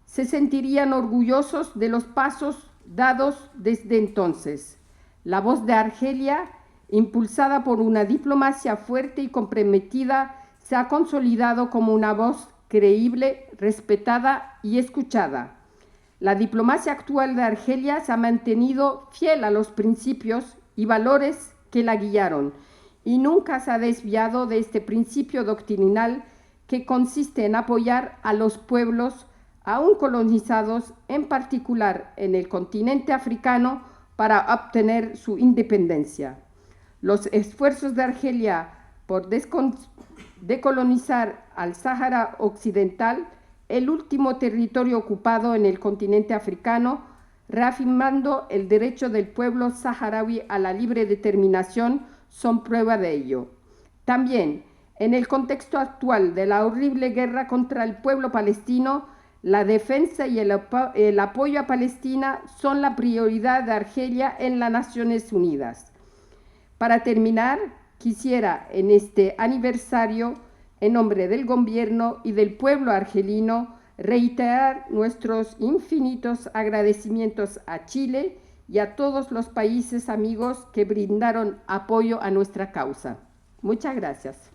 [SPEAKER 7] se sentirían orgullosos de los pasos dados desde entonces. La voz de Argelia, impulsada por una diplomacia fuerte y comprometida, se ha consolidado como una voz creíble, respetada y escuchada. La diplomacia actual de Argelia se ha mantenido fiel a los principios y valores que la guiaron y nunca se ha desviado de este principio doctrinal que consiste en apoyar a los pueblos aún colonizados, en particular en el continente africano, para obtener su independencia. Los esfuerzos de Argelia por decolonizar al Sáhara Occidental, el último territorio ocupado en el continente africano, reafirmando el derecho del pueblo saharaui a la libre determinación, son prueba de ello. También, en el contexto actual de la horrible guerra contra el pueblo palestino, la defensa y el apoyo a Palestina son la prioridad de Argelia en las Naciones Unidas. Para terminar, quisiera en este aniversario, en nombre del gobierno y del pueblo argelino, reiterar nuestros infinitos agradecimientos a Chile y a todos los países amigos que brindaron apoyo a nuestra causa. Muchas gracias.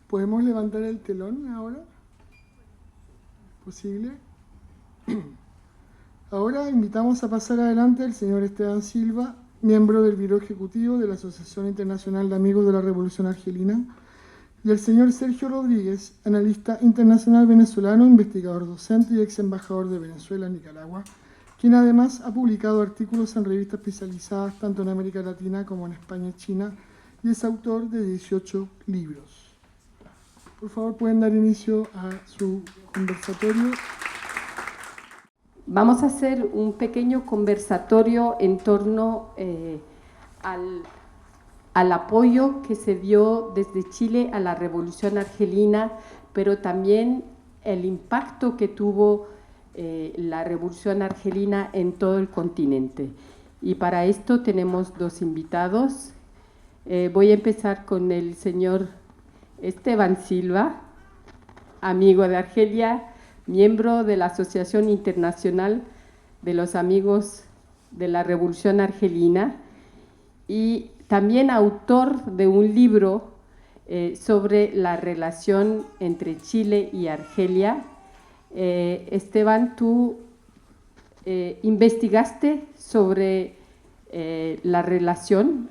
[SPEAKER 1] ¿Podemos levantar el telón ahora? ¿Posible? Ahora invitamos a pasar adelante al señor Esteban Silva, miembro del Biro Ejecutivo de la Asociación Internacional de Amigos de la Revolución Argelina, y al señor Sergio Rodríguez, analista internacional venezolano, investigador docente y ex embajador de Venezuela en Nicaragua, quien además ha publicado artículos en revistas especializadas tanto en América Latina como en España y China, y es autor de 18 libros. Por favor, pueden dar inicio a su conversatorio.
[SPEAKER 7] Vamos a hacer un pequeño conversatorio en torno al apoyo que se dio desde Chile a la Revolución Argelina, pero también el impacto que tuvo la Revolución Argelina en todo el continente. Y para esto tenemos dos invitados. Voy a empezar con el señor Esteban Silva, amigo de Argelia, miembro de la Asociación Internacional de los Amigos de la Revolución Argelina y también autor de un libro sobre la relación entre Chile y Argelia. Esteban, tú investigaste sobre la relación,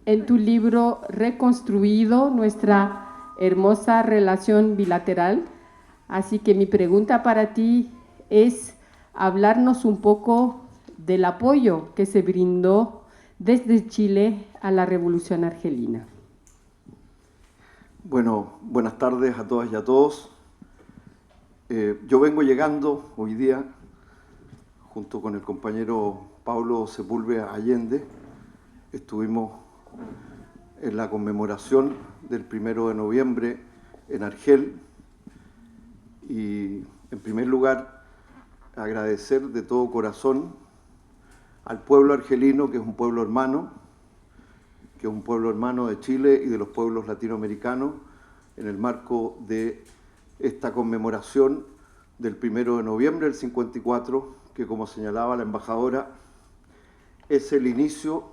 [SPEAKER 7] en tu libro reconstruido nuestra hermosa relación bilateral. Así que mi pregunta para ti es hablarnos un poco del apoyo que se brindó desde Chile a la Revolución Argelina.
[SPEAKER 8] Bueno, buenas tardes a todas y a todos. Yo vengo llegando hoy día, junto con el compañero Pablo Sepúlveda Allende. Estuvimos en la conmemoración del 1 de noviembre en Argel. Y en primer lugar, agradecer de todo corazón al pueblo argelino, que es un pueblo hermano, de Chile y de los pueblos latinoamericanos, en el marco de esta conmemoración del 1 de noviembre del 54, que como señalaba la embajadora, es el inicio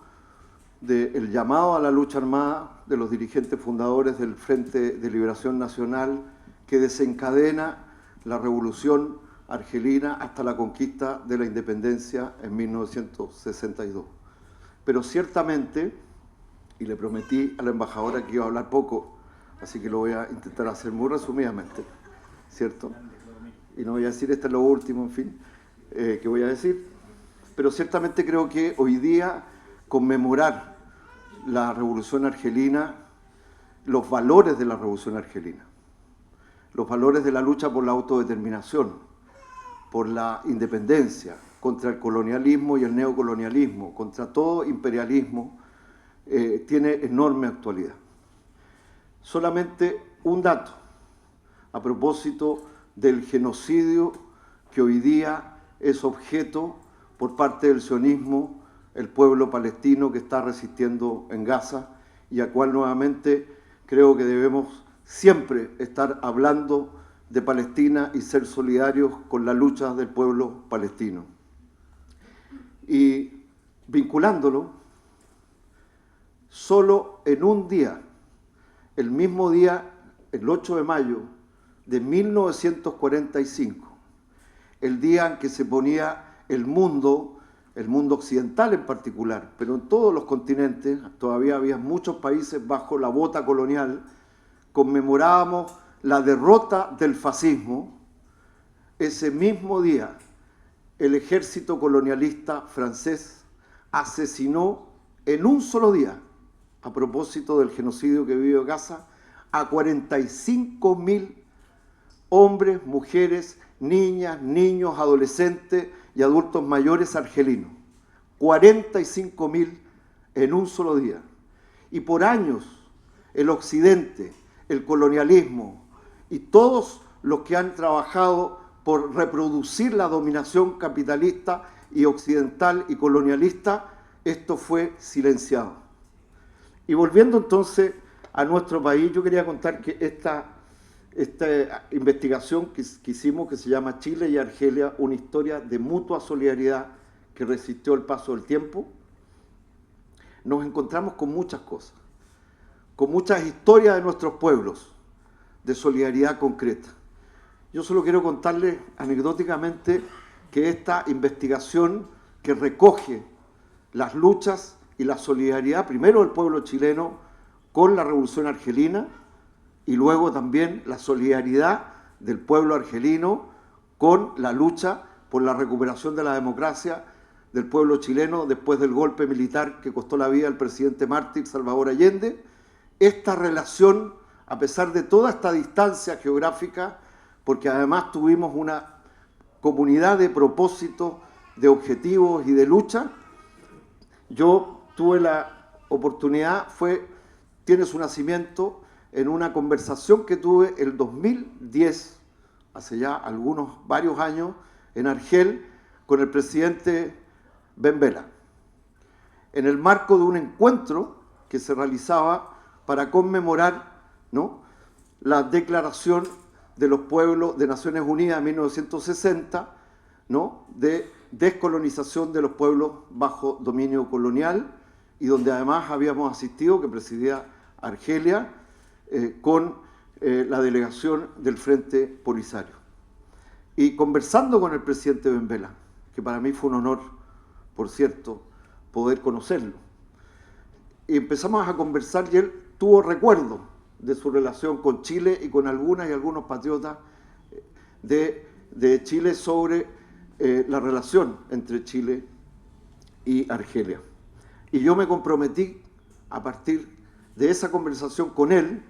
[SPEAKER 8] del llamado a la lucha armada de los dirigentes fundadores del Frente de Liberación Nacional, que desencadena la revolución argelina hasta la conquista de la independencia en 1962. Pero ciertamente, y le prometí a la embajadora que iba a hablar poco, así que lo voy a intentar hacer muy resumidamente, ¿cierto? Y no voy a decir esto es lo último, en fin, que voy a decir, pero ciertamente creo que hoy día conmemorar la revolución argelina, los valores de la revolución argelina, los valores de la lucha por la autodeterminación, por la independencia, contra el colonialismo y el neocolonialismo, contra todo imperialismo, tiene enorme actualidad. Solamente un dato a propósito del genocidio que hoy día es objeto por parte del sionismo, el pueblo palestino que está resistiendo en Gaza y al cual nuevamente creo que debemos siempre estar hablando de Palestina y ser solidarios con la lucha del pueblo palestino. Y vinculándolo, solo en un día, el mismo día, el 8 de mayo de 1945, el día en que se ponía el mundo el mundo occidental en particular, pero en todos los continentes, todavía había muchos países bajo la bota colonial, conmemorábamos la derrota del fascismo. Ese mismo día, el ejército colonialista francés asesinó en un solo día, a propósito del genocidio que vivió Gaza, a 45.000 hombres, mujeres, niñas, niños, adolescentes y adultos mayores argelinos. 45.000 en un solo día. Y por años el Occidente, el colonialismo y todos los que han trabajado por reproducir la dominación capitalista y occidental y colonialista, esto fue silenciado. Y volviendo entonces a nuestro país, yo quería contar que esta investigación que hicimos, que se llama Chile y Argelia, una historia de mutua solidaridad que resistió el paso del tiempo, nos encontramos con muchas cosas, con muchas historias de nuestros pueblos, de solidaridad concreta. Yo solo quiero contarles anecdóticamente que esta investigación que recoge las luchas y la solidaridad, primero del pueblo chileno con la Revolución Argelina, y luego también la solidaridad del pueblo argelino con la lucha por la recuperación de la democracia del pueblo chileno después del golpe militar que costó la vida al presidente mártir Salvador Allende. Esta relación, a pesar de toda esta distancia geográfica, porque además tuvimos una comunidad de propósitos, de objetivos y de lucha, yo tuve la oportunidad, tiene su nacimiento en una conversación que tuve el 2010, hace ya varios años, en Argel, con el presidente Ben Bella, en el marco de un encuentro que se realizaba para conmemorar, ¿no?, la declaración de los pueblos de Naciones Unidas en 1960, ¿no?, de descolonización de los pueblos bajo dominio colonial, y donde además habíamos asistido, que presidía Argelia, con la delegación del Frente Polisario. Y conversando con el presidente Ben Bella, que para mí fue un honor, por cierto, poder conocerlo, y empezamos a conversar y él tuvo recuerdo de su relación con Chile y con algunas y algunos patriotas de Chile sobre la relación entre Chile y Argelia. Y yo me comprometí, a partir de esa conversación con él,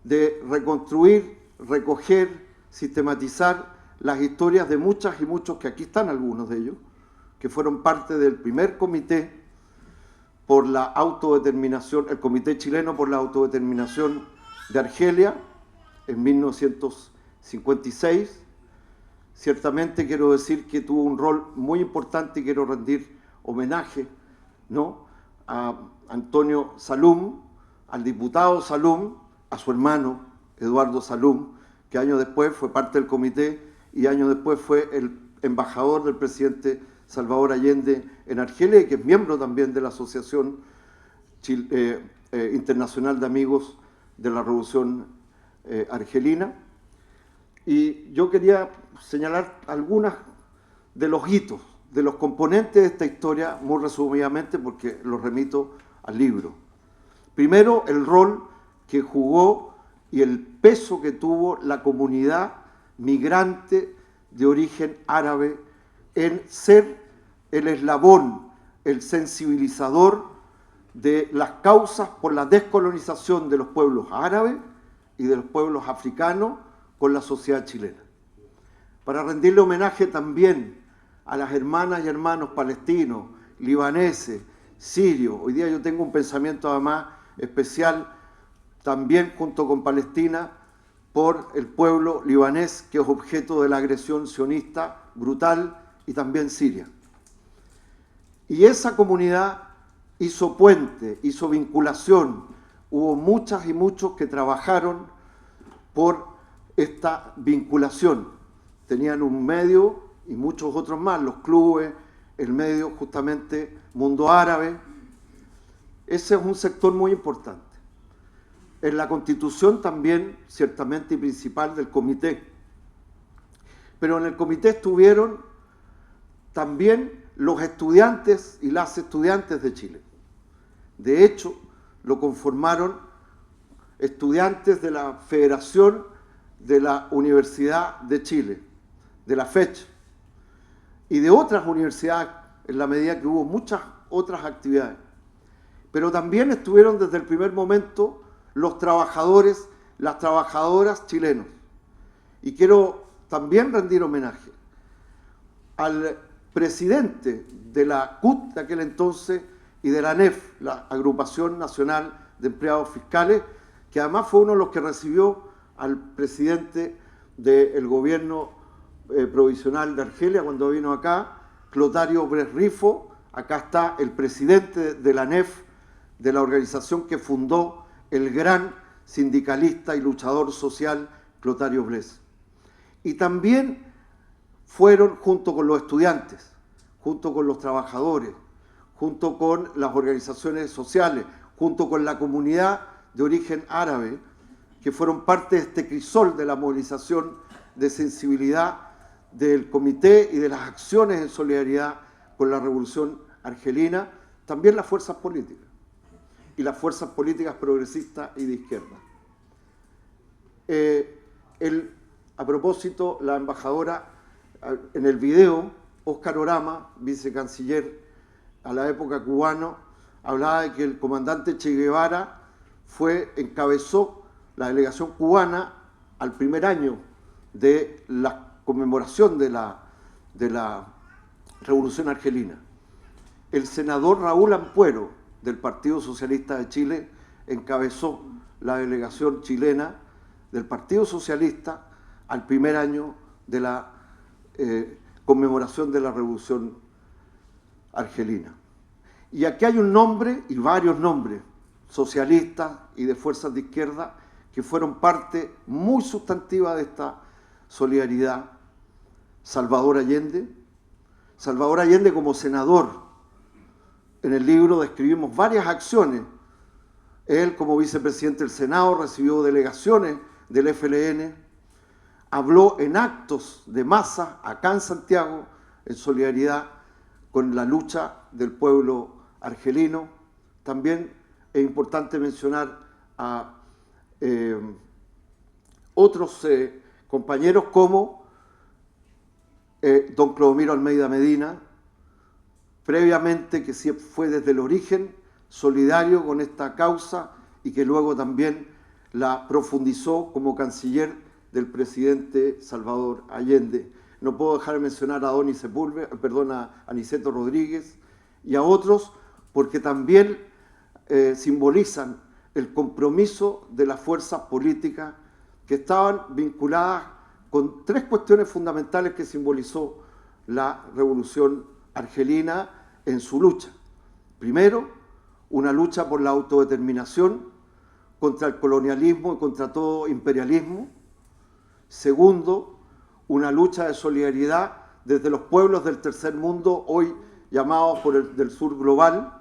[SPEAKER 8] de reconstruir, recoger, sistematizar las historias de muchas y muchos, que aquí están algunos de ellos, que fueron parte del primer comité por la autodeterminación, el Comité Chileno por la Autodeterminación de Argelia, en 1956. Ciertamente quiero decir que tuvo un rol muy importante y quiero rendir homenaje, ¿no?, a Antonio Salum, al diputado Salum, a su hermano Eduardo Salum, que años después fue parte del comité y años después fue el embajador del presidente Salvador Allende en Argelia, y que es miembro también de la Asociación Internacional de Amigos de la Revolución Argelina. Y yo quería señalar algunos de los hitos, de los componentes de esta historia, muy resumidamente, porque los remito al libro. Primero, el rol que jugó y el peso que tuvo la comunidad migrante de origen árabe en ser el eslabón, el sensibilizador de las causas por la descolonización de los pueblos árabes y de los pueblos africanos con la sociedad chilena. Para rendirle homenaje también a las hermanas y hermanos palestinos, libaneses, sirios. Hoy día yo tengo un pensamiento además especial también junto con Palestina por el pueblo libanés, que es objeto de la agresión sionista brutal, y también Siria. Y esa comunidad hizo puente, hizo vinculación. Hubo muchas y muchos que trabajaron por esta vinculación. Tenían un medio y muchos otros más, los clubes, el medio justamente Mundo Árabe. Ese es un sector muy importante. En la Constitución también, ciertamente, y principal del comité. Pero en el comité estuvieron también los estudiantes y las estudiantes de Chile. De hecho, lo conformaron estudiantes de la Federación de la Universidad de Chile, de la FECH, y de otras universidades, en la medida que hubo muchas otras actividades. Pero también estuvieron desde el primer momento los trabajadores, las trabajadoras chilenos. Y quiero también rendir homenaje al presidente de la CUT de aquel entonces y de la ANEF, la Agrupación Nacional de Empleados Fiscales, que además fue uno de los que recibió al presidente del gobierno provisional de Argelia cuando vino acá, Clotario Bres Rifo. Acá está el presidente de la ANEF, de la organización que fundó el gran sindicalista y luchador social Clotario Bres. Y también fueron, junto con los estudiantes, junto con los trabajadores, junto con las organizaciones sociales, junto con la comunidad de origen árabe, que fueron parte de este crisol de la movilización de sensibilidad del comité y de las acciones en solidaridad con la revolución argelina, también las fuerzas políticas, y las fuerzas políticas progresistas y de izquierda. A propósito, la embajadora, en el video, Óscar Orama, vicecanciller a la época cubano, hablaba de que el comandante Che Guevara encabezó la delegación cubana al primer año de la conmemoración de la Revolución Argelina. El senador Raúl Ampuero, del Partido Socialista de Chile, encabezó la delegación chilena del Partido Socialista al primer año de la conmemoración de la Revolución Argelina. Y aquí hay un nombre y varios nombres socialistas y de fuerzas de izquierda que fueron parte muy sustantiva de esta solidaridad. Salvador Allende como senador, en el libro describimos varias acciones. Él, como vicepresidente del Senado, recibió delegaciones del FLN, habló en actos de masa acá en Santiago, en solidaridad con la lucha del pueblo argelino. También es importante mencionar a otros compañeros como don Clodomiro Almeida Medina, previamente, que sí fue desde el origen solidario con esta causa y que luego también la profundizó como canciller del presidente Salvador Allende. No puedo dejar de mencionar a Donny Sepúlveda, a Aniceto Rodríguez y a otros, porque también simbolizan el compromiso de las fuerzas políticas que estaban vinculadas con tres cuestiones fundamentales que simbolizó la revolución argelina en su lucha. Primero, una lucha por la autodeterminación contra el colonialismo y contra todo imperialismo. Segundo, una lucha de solidaridad desde los pueblos del tercer mundo, hoy llamados por el del sur global.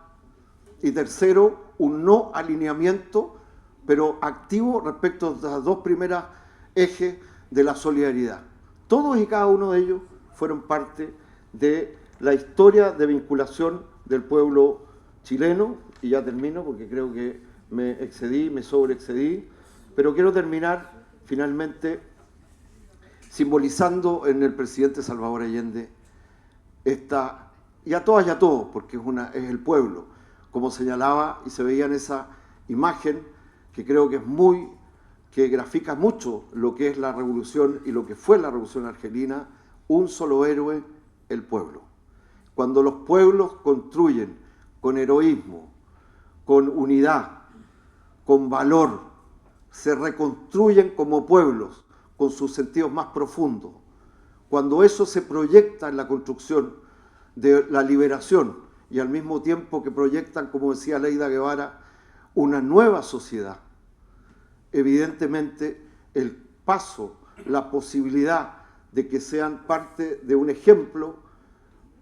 [SPEAKER 8] Y tercero, un no alineamiento, pero activo respecto de las dos primeras ejes de la solidaridad. Todos y cada uno de ellos fueron parte de la historia de vinculación del pueblo chileno. Y ya termino porque creo que me sobreexcedí, pero quiero terminar finalmente simbolizando en el presidente Salvador Allende y a todas y a todos, porque es el pueblo, como señalaba y se veía en esa imagen, que creo que que grafica mucho lo que es la revolución y lo que fue la revolución argelina: un solo héroe, el pueblo. Cuando los pueblos construyen con heroísmo, con unidad, con valor, se reconstruyen como pueblos con sus sentidos más profundos. Cuando eso se proyecta en la construcción de la liberación y al mismo tiempo que proyectan, como decía Leida Guevara, una nueva sociedad, evidentemente el paso, la posibilidad de que sean parte de un ejemplo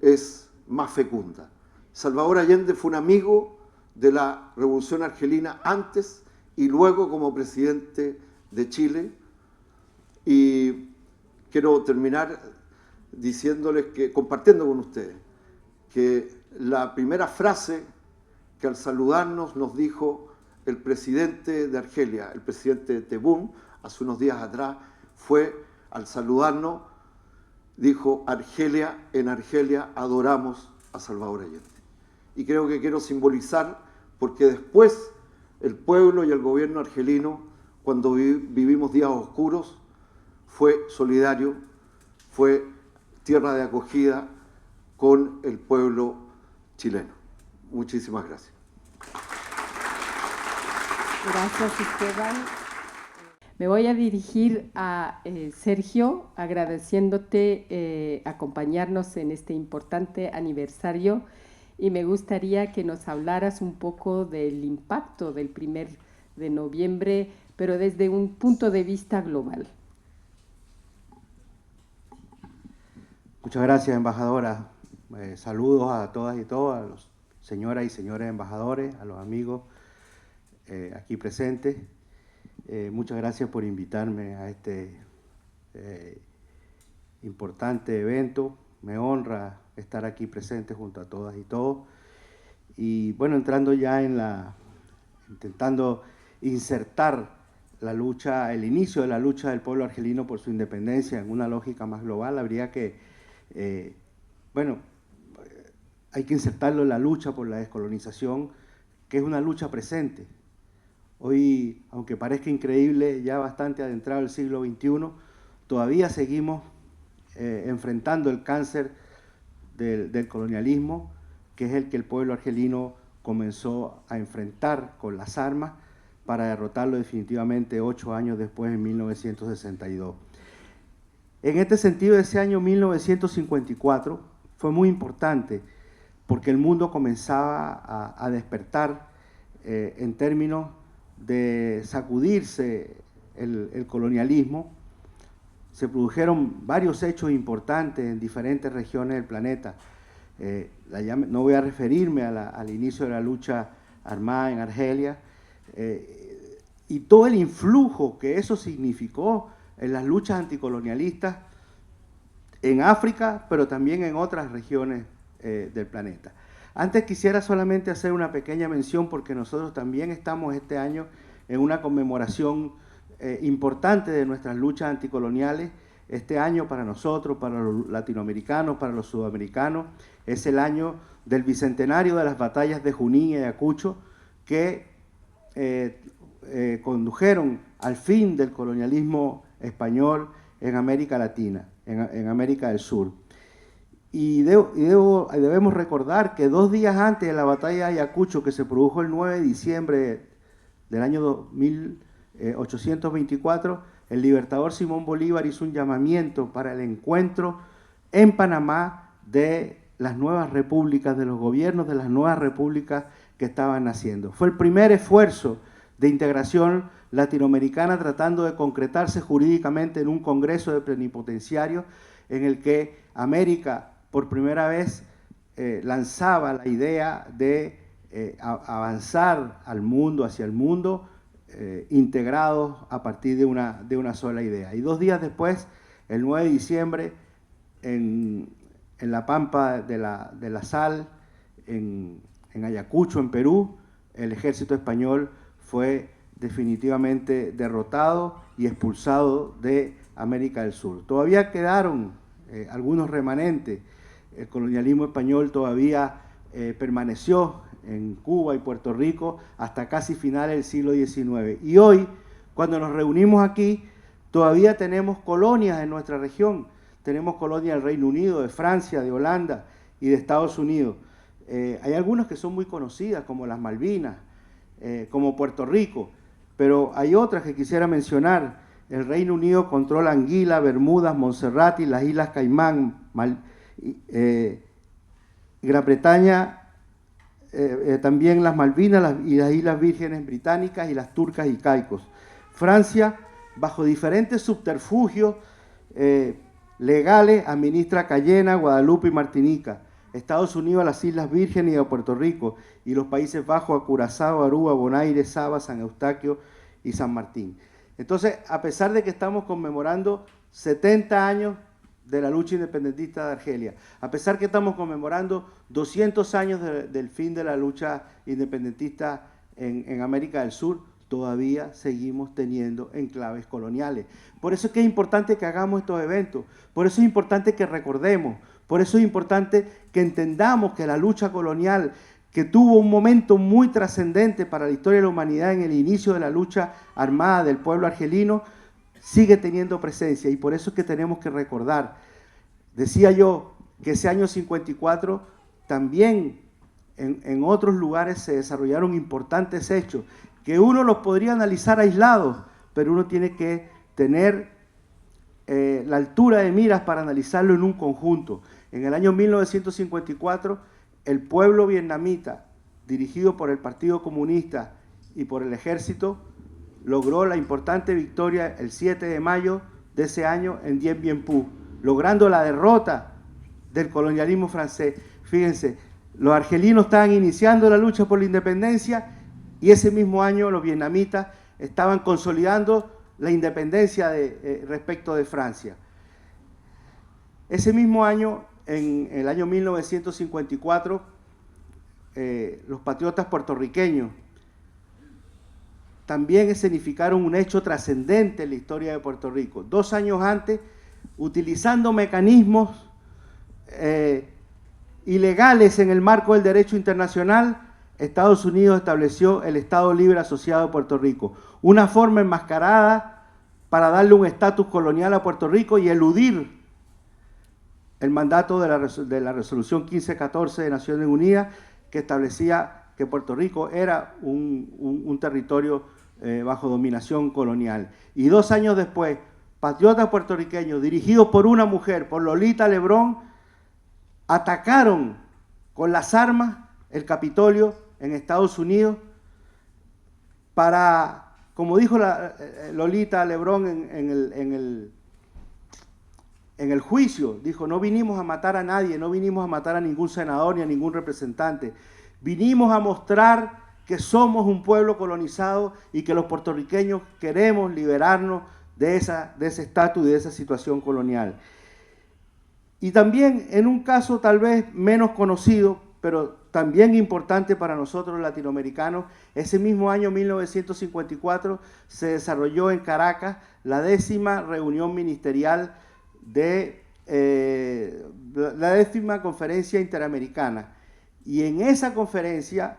[SPEAKER 8] es más fecunda. Salvador Allende fue un amigo de la Revolución Argelina antes y luego como presidente de Chile, y quiero terminar diciéndoles compartiendo con ustedes que la primera frase que al saludarnos nos dijo el presidente de Argelia, el presidente Tebboune, hace unos días atrás, fue, al saludarnos, dijo: Argelia, en Argelia adoramos a Salvador Allende. Y creo que quiero simbolizar, porque después el pueblo y el gobierno argelino, cuando vivimos días oscuros, fue solidario, fue tierra de acogida con el pueblo chileno. Muchísimas gracias.
[SPEAKER 7] Gracias, Esteban. Me voy a dirigir a Sergio, agradeciéndote acompañarnos en este importante aniversario, y me gustaría que nos hablaras un poco del impacto del 1 de noviembre, pero desde un punto de vista global.
[SPEAKER 9] Muchas gracias, embajadora. Saludos a todas y todos, a los señoras y señores embajadores, a los amigos aquí presentes. Muchas gracias por invitarme a este importante evento. Me honra estar aquí presente junto a todas y todos. Y bueno, entrando ya intentando insertar la lucha, el inicio de la lucha del pueblo argelino por su independencia en una lógica más global, habría que, hay que insertarlo en la lucha por la descolonización, que es una lucha presente. Hoy, aunque parezca increíble, ya bastante adentrado el siglo XXI, todavía seguimos enfrentando el cáncer del colonialismo, que es el que el pueblo argelino comenzó a enfrentar con las armas para derrotarlo definitivamente 8 años después, en 1962. En este sentido, ese año 1954 fue muy importante porque el mundo comenzaba a despertar en términos de sacudirse el colonialismo. Se produjeron varios hechos importantes en diferentes regiones del planeta. No voy a referirme al inicio de la lucha armada en Argelia, y todo el influjo que eso significó en las luchas anticolonialistas en África, pero también en otras regiones del planeta. Antes quisiera solamente hacer una pequeña mención, porque nosotros también estamos este año en una conmemoración importante de nuestras luchas anticoloniales. Este año para nosotros, para los latinoamericanos, para los sudamericanos, es el año del bicentenario de las batallas de Junín y Ayacucho, que condujeron al fin del colonialismo español en América Latina, en América del Sur. Y debemos recordar que 2 días antes de la batalla de Ayacucho, que se produjo el 9 de diciembre del año 1824, el libertador Simón Bolívar hizo un llamamiento para el encuentro en Panamá de las nuevas repúblicas, de los gobiernos de las nuevas repúblicas que estaban naciendo. Fue el primer esfuerzo de integración latinoamericana tratando de concretarse jurídicamente en un congreso de plenipotenciarios en el que América por primera vez lanzaba la idea de avanzar al mundo, hacia el mundo, integrados a partir de una sola idea. Y 2 días después, el 9 de diciembre, en la Pampa de la Sal, en Ayacucho, en Perú, el ejército español fue definitivamente derrotado y expulsado de América del Sur. Todavía quedaron algunos remanentes. El colonialismo español todavía permaneció en Cuba y Puerto Rico hasta casi finales del siglo XIX. Y hoy, cuando nos reunimos aquí, todavía tenemos colonias en nuestra región. Tenemos colonias del Reino Unido, de Francia, de Holanda y de Estados Unidos. Hay algunas que son muy conocidas, como las Malvinas, como Puerto Rico, pero hay otras que quisiera mencionar. El Reino Unido controla Anguila, Bermudas, Montserrat y las Islas Caimán. Gran Bretaña también las Malvinas y las Islas Vírgenes Británicas y las Turcas y Caicos. Francia, bajo diferentes subterfugios legales, administra Cayena, Guadalupe y Martinica. Estados Unidos a las Islas Vírgenes y a Puerto Rico, y los Países Bajos a Curazao, Aruba, Bonaire, Saba, San Eustaquio y San Martín. Entonces, a pesar de que estamos conmemorando 70 años de la lucha independentista de Argelia. A pesar que estamos conmemorando 200 años del fin de la lucha independentista en América del Sur, todavía seguimos teniendo enclaves coloniales. Por eso es que es importante que hagamos estos eventos, por eso es importante que recordemos, por eso es importante que entendamos que la lucha colonial, que tuvo un momento muy trascendente para la historia de la humanidad en el inicio de la lucha armada del pueblo argelino, sigue teniendo presencia, y por eso es que tenemos que recordar. Decía yo que ese año 54 también en otros lugares se desarrollaron importantes hechos, que uno los podría analizar aislados, pero uno tiene que tener la altura de miras para analizarlo en un conjunto. En el año 1954, el pueblo vietnamita, dirigido por el Partido Comunista y por el Ejército, logró la importante victoria el 7 de mayo de ese año en Dien Bien Phu, logrando la derrota del colonialismo francés. Fíjense, los argelinos estaban iniciando la lucha por la independencia y ese mismo año los vietnamitas estaban consolidando la independencia respecto de Francia. Ese mismo año, en el año 1954, los patriotas puertorriqueños también escenificaron un hecho trascendente en la historia de Puerto Rico. 2 años antes, utilizando mecanismos ilegales en el marco del derecho internacional, Estados Unidos estableció el Estado Libre Asociado de Puerto Rico, una forma enmascarada para darle un estatus colonial a Puerto Rico y eludir el mandato de la Resolución 1514 de Naciones Unidas, que establecía que Puerto Rico era un territorio bajo dominación colonial. Y 2 años después, patriotas puertorriqueños dirigidos por una mujer, por Lolita Lebrón, atacaron con las armas el Capitolio en Estados Unidos para, como dijo Lolita Lebrón en el juicio, dijo: no vinimos a matar a nadie, no vinimos a matar a ningún senador ni a ningún representante, vinimos a mostrar que somos un pueblo colonizado y que los puertorriqueños queremos liberarnos de ese estatus y de esa situación colonial. Y también en un caso tal vez menos conocido, pero también importante para nosotros los latinoamericanos, ese mismo año 1954 se desarrolló en Caracas la 10ª reunión ministerial de la 10ª conferencia interamericana. Y en esa conferencia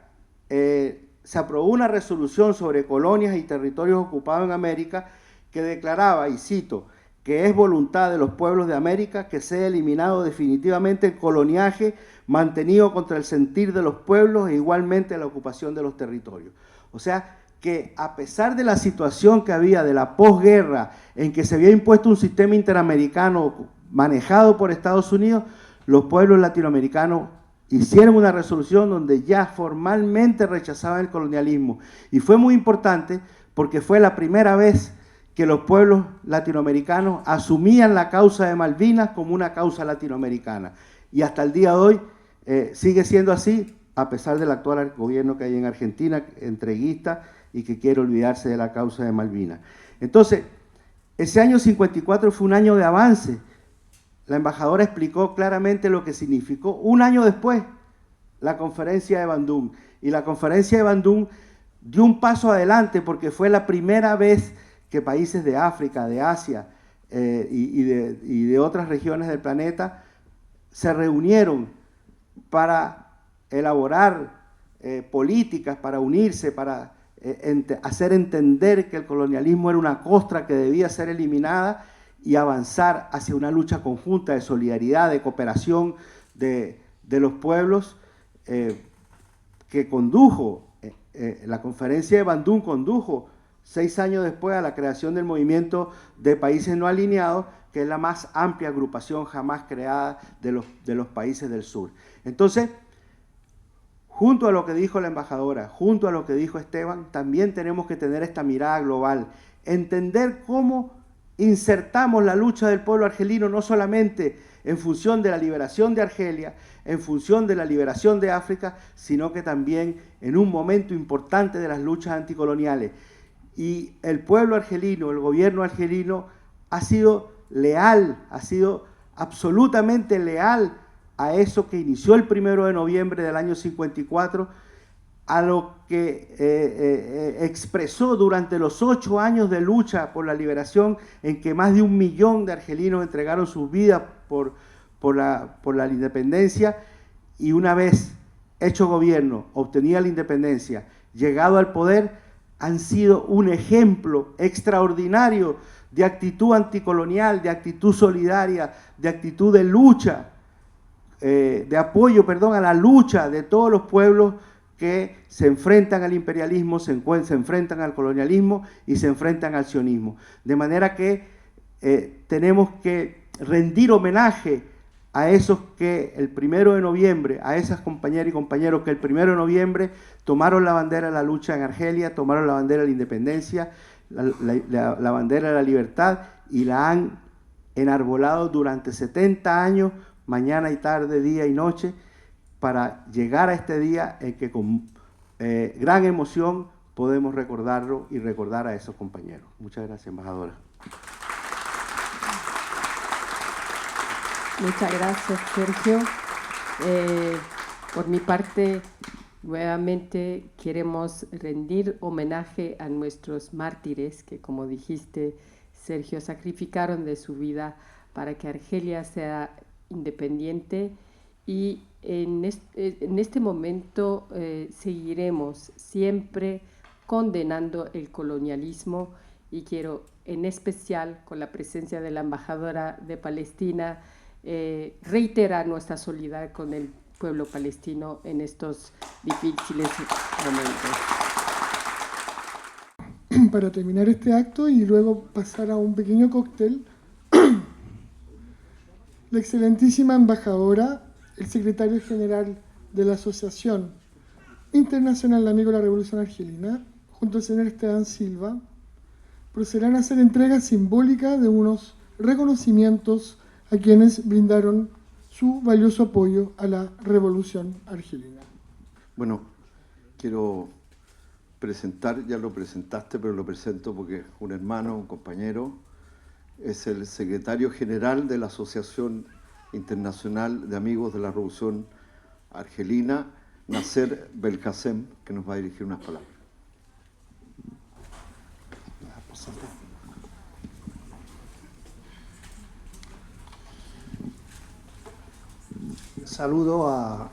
[SPEAKER 9] se aprobó una resolución sobre colonias y territorios ocupados en América que declaraba, y cito, que es voluntad de los pueblos de América que sea eliminado definitivamente el coloniaje mantenido contra el sentir de los pueblos e igualmente la ocupación de los territorios. O sea, que a pesar de la situación que había de la posguerra, en que se había impuesto un sistema interamericano manejado por Estados Unidos, los pueblos latinoamericanos hicieron una resolución donde ya formalmente rechazaban el colonialismo. Y fue muy importante porque fue la primera vez que los pueblos latinoamericanos asumían la causa de Malvinas como una causa latinoamericana. Y hasta el día de hoy sigue siendo así, a pesar del actual gobierno que hay en Argentina, entreguista, y que quiere olvidarse de la causa de Malvinas. Entonces, ese año 54 fue un año de avance. La embajadora explicó claramente lo que significó un año después la conferencia de Bandung. Y la conferencia de Bandung dio un paso adelante porque fue la primera vez que países de África, de Asia y de otras regiones del planeta se reunieron para elaborar políticas, para unirse, para hacer entender que el colonialismo era una costra que debía ser eliminada y avanzar hacia una lucha conjunta de solidaridad, de cooperación de los pueblos que condujo, la conferencia de Bandung condujo 6 años después a la creación del movimiento de países no alineados, que es la más amplia agrupación jamás creada de los países del sur. Entonces, junto a lo que dijo la embajadora, junto a lo que dijo Esteban, también tenemos que tener esta mirada global, entender cómo insertamos la lucha del pueblo argelino no solamente en función de la liberación de Argelia, en función de la liberación de África, sino que también en un momento importante de las luchas anticoloniales. Y el pueblo argelino, el gobierno argelino, ha sido leal, ha absolutamente leal a eso que inició el 1 de noviembre del año 54, a lo que expresó durante los 8 años de lucha por la liberación, en que más de 1 millón de argelinos entregaron sus vidas por la independencia, y una vez hecho gobierno, obtenida la independencia, llegado al poder, han sido un ejemplo extraordinario de actitud anticolonial, de actitud solidaria, de actitud de lucha, de apoyo, a la lucha de todos los pueblos que se enfrentan al imperialismo, se enfrentan al colonialismo y se enfrentan al sionismo. De manera que tenemos que rendir homenaje a esos que el 1 de noviembre, a esas compañeras y compañeros que el 1 de noviembre tomaron la bandera de la lucha en Argelia, tomaron la bandera de la independencia, la bandera de la libertad, y la han enarbolado durante 70 años, mañana y tarde, día y noche, para llegar a este día en que con gran emoción podemos recordarlo y recordar a esos compañeros. Muchas gracias, embajadora.
[SPEAKER 7] Muchas gracias, Sergio. Por mi parte, nuevamente queremos rendir homenaje a nuestros mártires que, como dijiste, Sergio, sacrificaron de su vida para que Argelia sea independiente, y en este momento seguiremos siempre condenando el colonialismo, y quiero en especial, con la presencia de la embajadora de Palestina, reiterar nuestra solidaridad con el pueblo palestino en estos difíciles momentos.
[SPEAKER 1] Para terminar este acto y luego pasar a un pequeño cóctel, la excelentísima embajadora, el secretario general de la Asociación Internacional de Amigos de la Revolución Argelina, junto al señor Esteban Silva, procederán a hacer entrega simbólica de unos reconocimientos a quienes brindaron su valioso apoyo a la Revolución Argelina.
[SPEAKER 8] Bueno, quiero presentar, ya lo presentaste, pero lo presento porque un hermano, un compañero, es el secretario general de la Asociación Internacional de Amigos de la Revolución Argelina, Nasser Belkacem, que nos va a dirigir unas palabras.
[SPEAKER 10] Saludo a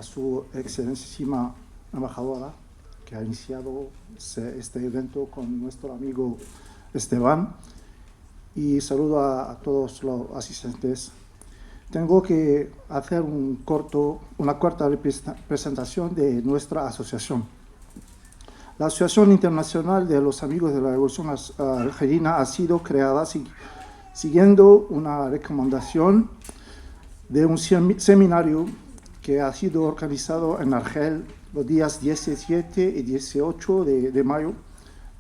[SPEAKER 10] su excelentísima embajadora, que ha iniciado este evento con nuestro amigo Esteban, y saludo a todos los asistentes. Tengo que hacer una corta presentación de nuestra asociación. La Asociación Internacional de los Amigos de la Revolución Argelina ha sido creada siguiendo una recomendación de un seminario que ha sido organizado en Argel los días 17 y 18 de mayo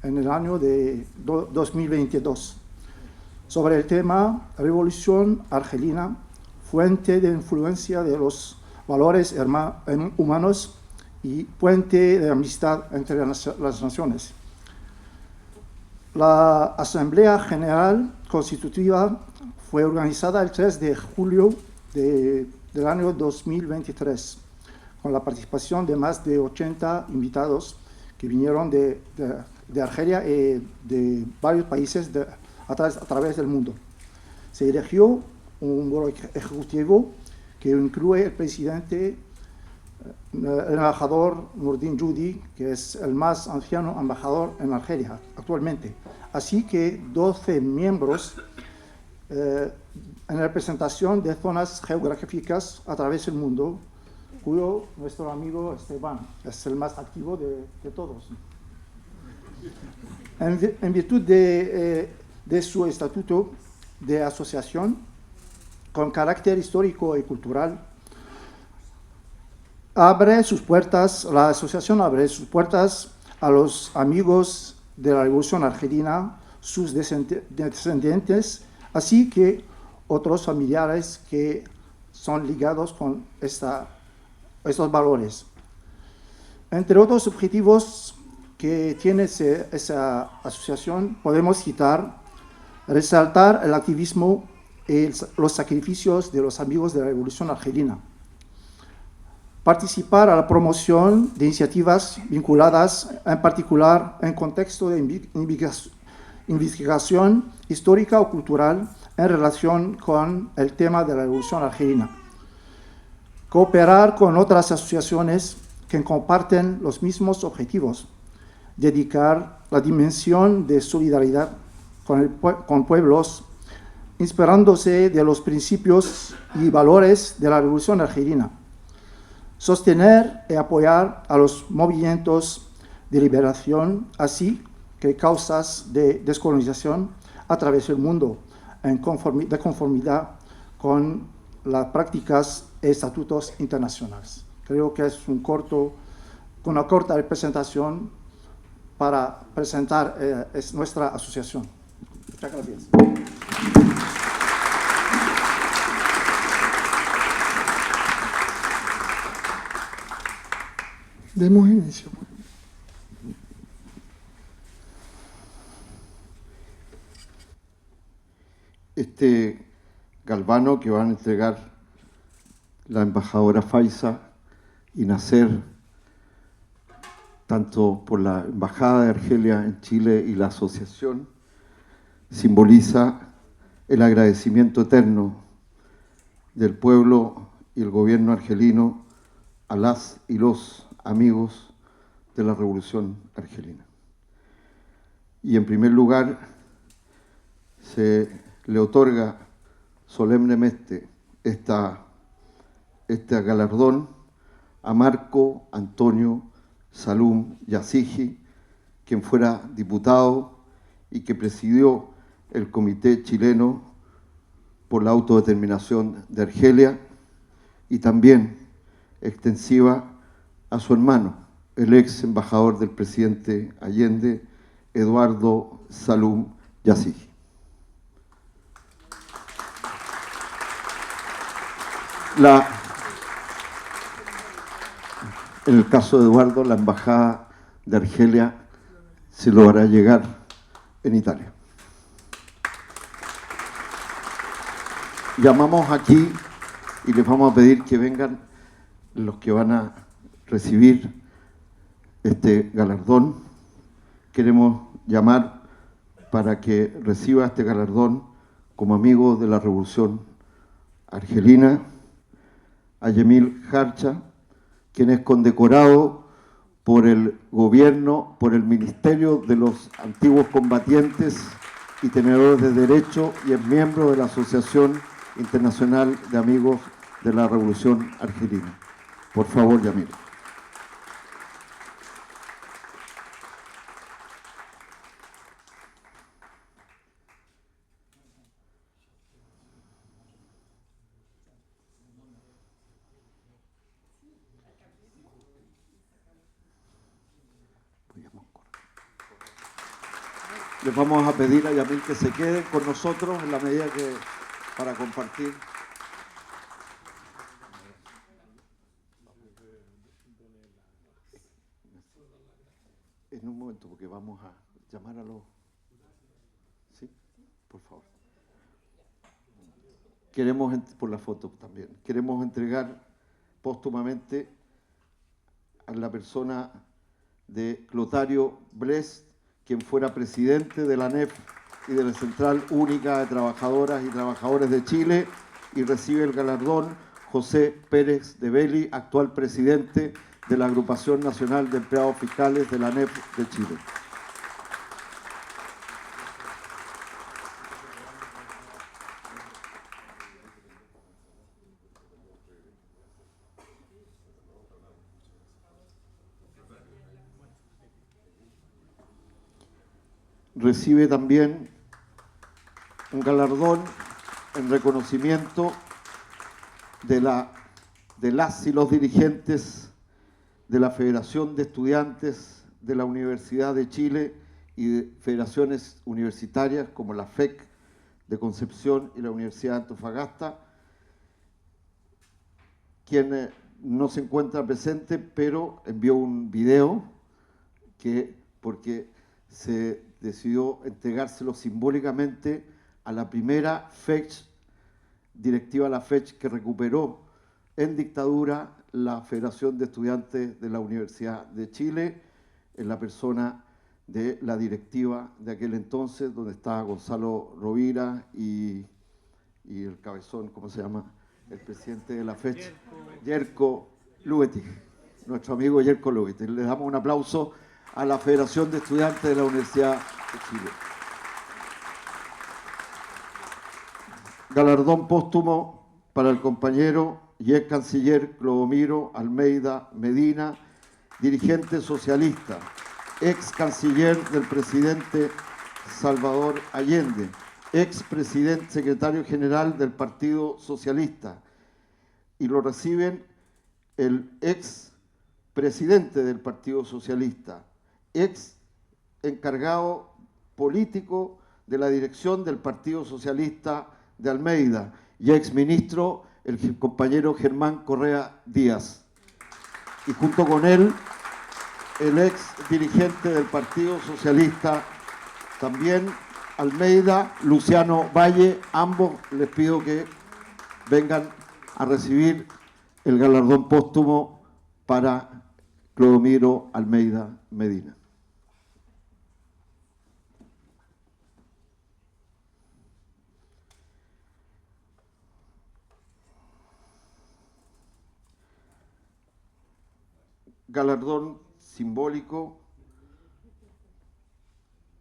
[SPEAKER 10] en el año de 2022, sobre el tema Revolución Argelina, fuente de influencia de los valores humanos y puente de amistad entre las naciones. La Asamblea General Constitutiva fue organizada el 3 de julio del año 2023, con la participación de más de 80 invitados que vinieron de Argelia y de varios países a través del mundo. Se eligió un grupo ejecutivo que incluye el presidente, el embajador Nurdin Judi, que es el más anciano embajador en Argelia actualmente, así que 12 miembros en representación de zonas geográficas a través del mundo, cuyo nuestro amigo Esteban es el más activo de todos. En virtud de su estatuto de asociación con carácter histórico y cultural, la asociación abre sus puertas a los amigos de la Revolución Argelina, sus descendientes, así que otros familiares que son ligados con estos valores. Entre otros objetivos que tiene esa asociación, podemos citar resaltar el activismo los sacrificios de los amigos de la Revolución Argelina. Participar a la promoción de iniciativas vinculadas en particular en contexto de investigación histórica o cultural en relación con el tema de la Revolución Argelina. Cooperar con otras asociaciones que comparten los mismos objetivos. Dedicar la dimensión de solidaridad con pueblos, inspirándose de los principios y valores de la Revolución Argelina. Sostener y apoyar a los movimientos de liberación, así que causas de descolonización a través del mundo, de conformidad con las prácticas y estatutos internacionales. Creo que es una corta representación para presentar nuestra asociación. Muchas gracias.
[SPEAKER 1] Demos inicio.
[SPEAKER 8] Este galvano que van a entregar la embajadora Faiza y Nasser, tanto por la Embajada de Argelia en Chile y la asociación, simboliza el agradecimiento eterno del pueblo y el gobierno argelino a las y los amigos de la Revolución Argelina. Y en primer lugar, se le otorga solemnemente este galardón a Marco Antonio Salum Yazigi, quien fuera diputado y que presidió el Comité Chileno por la Autodeterminación de Argelia, y también extensiva a su hermano, el ex embajador del presidente Allende, Eduardo Salum Yazigi. En el caso de Eduardo, la embajada de Argelia se lo hará llegar en Italia. Llamamos aquí y les vamos a pedir que vengan los que van a recibir este galardón. Queremos llamar para que reciba este galardón como amigo de la Revolución Argelina a Yemil Harcha, quien es condecorado por el gobierno, por el Ministerio de los Antiguos Combatientes y Tenedores de Derecho, y es miembro de la Asociación Internacional de Amigos de la Revolución Argelina. Por favor, Yamil. Les vamos a pedir a Yamil que se quede con nosotros en la medida que para compartir. En un momento, porque vamos a llamar a los... ¿Sí? Por favor. Queremos, por la foto también, queremos entregar póstumamente a la persona de Clotario Blest, quien fuera presidente de la ANEF y de la Central Única de Trabajadoras y Trabajadores de Chile, y recibe el galardón José Pérez de Belli, actual presidente de la Agrupación Nacional de Empleados Fiscales de la ANEF de Chile. Recibe también un galardón en reconocimiento de las y los dirigentes de la Federación de Estudiantes de la Universidad de Chile y de federaciones universitarias como la FEC de Concepción y la Universidad de Antofagasta, quien no se encuentra presente, pero envió un video porque se decidió entregárselo simbólicamente a la primera FEC directiva La FECH, que recuperó en dictadura la Federación de Estudiantes de la Universidad de Chile, en la persona de la directiva de aquel entonces, donde estaba Gonzalo Rovira y el cabezón, ¿cómo se llama? El presidente de la FECH, Yerko Lugetig, nuestro amigo Yerko Lugetig. Le damos un aplauso a la Federación de Estudiantes de la Universidad de Chile. Galardón póstumo para el compañero y ex canciller Clodomiro Almeida Medina, dirigente socialista, ex canciller del presidente Salvador Allende, ex presidente, secretario general del Partido Socialista, y lo reciben el ex presidente del Partido Socialista, ex encargado político de la dirección del Partido Socialista de Almeida y ex ministro, el compañero Germán Correa Díaz. Y junto con él, el ex dirigente del Partido Socialista, también Almeida, Luciano Valle. Ambos les pido que vengan a recibir el galardón póstumo para Clodomiro Almeida Medina. Galardón simbólico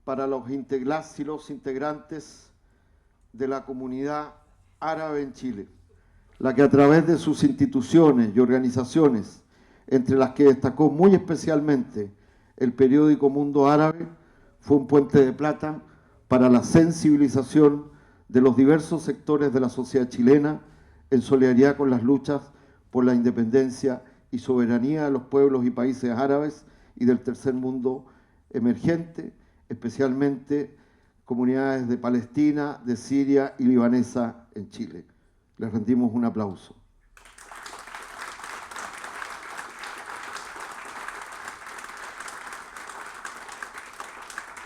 [SPEAKER 8] para los integrantes de la comunidad árabe en Chile, la que a través de sus instituciones y organizaciones, entre las que destacó muy especialmente el periódico Mundo Árabe, fue un puente de plata para la sensibilización de los diversos sectores de la sociedad chilena en solidaridad con las luchas por la independencia y soberanía de los pueblos y países árabes y del tercer mundo emergente, especialmente comunidades de Palestina, de Siria y libanesa en Chile. Les rendimos un aplauso.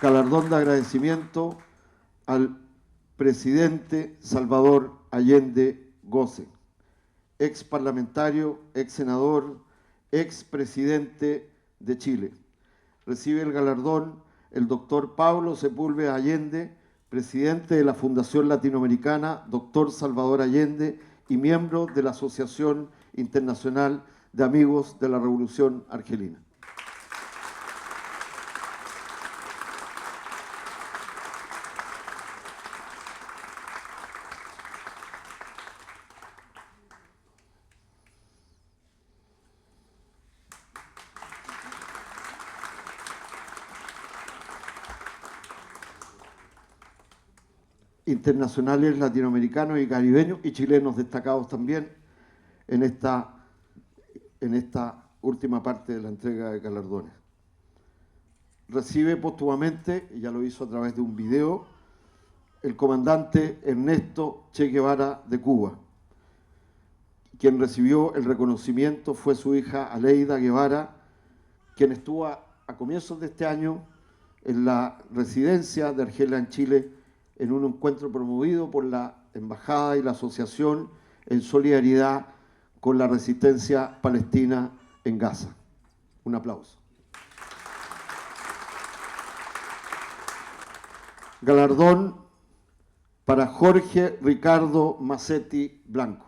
[SPEAKER 8] Galardón de agradecimiento al presidente Salvador Allende Gosse, ex parlamentario, ex senador, ex presidente de Chile. Recibe el galardón el doctor Pablo Sepúlveda Allende, presidente de la Fundación Latinoamericana Dr. Salvador Allende y miembro de la Asociación Internacional de Amigos de la Revolución Argelina. Internacionales latinoamericanos y caribeños y chilenos destacados también en esta última parte de la entrega de galardones. Recibe póstumamente, y ya lo hizo a través de un video, el comandante Ernesto Che Guevara de Cuba. Quien recibió el reconocimiento fue su hija Aleida Guevara, quien estuvo a comienzos de este año en la residencia de Argelia en Chile, en un encuentro promovido por la Embajada y la Asociación en solidaridad con la resistencia palestina en Gaza. Un aplauso. Galardón para Jorge Ricardo Massetti Blanco.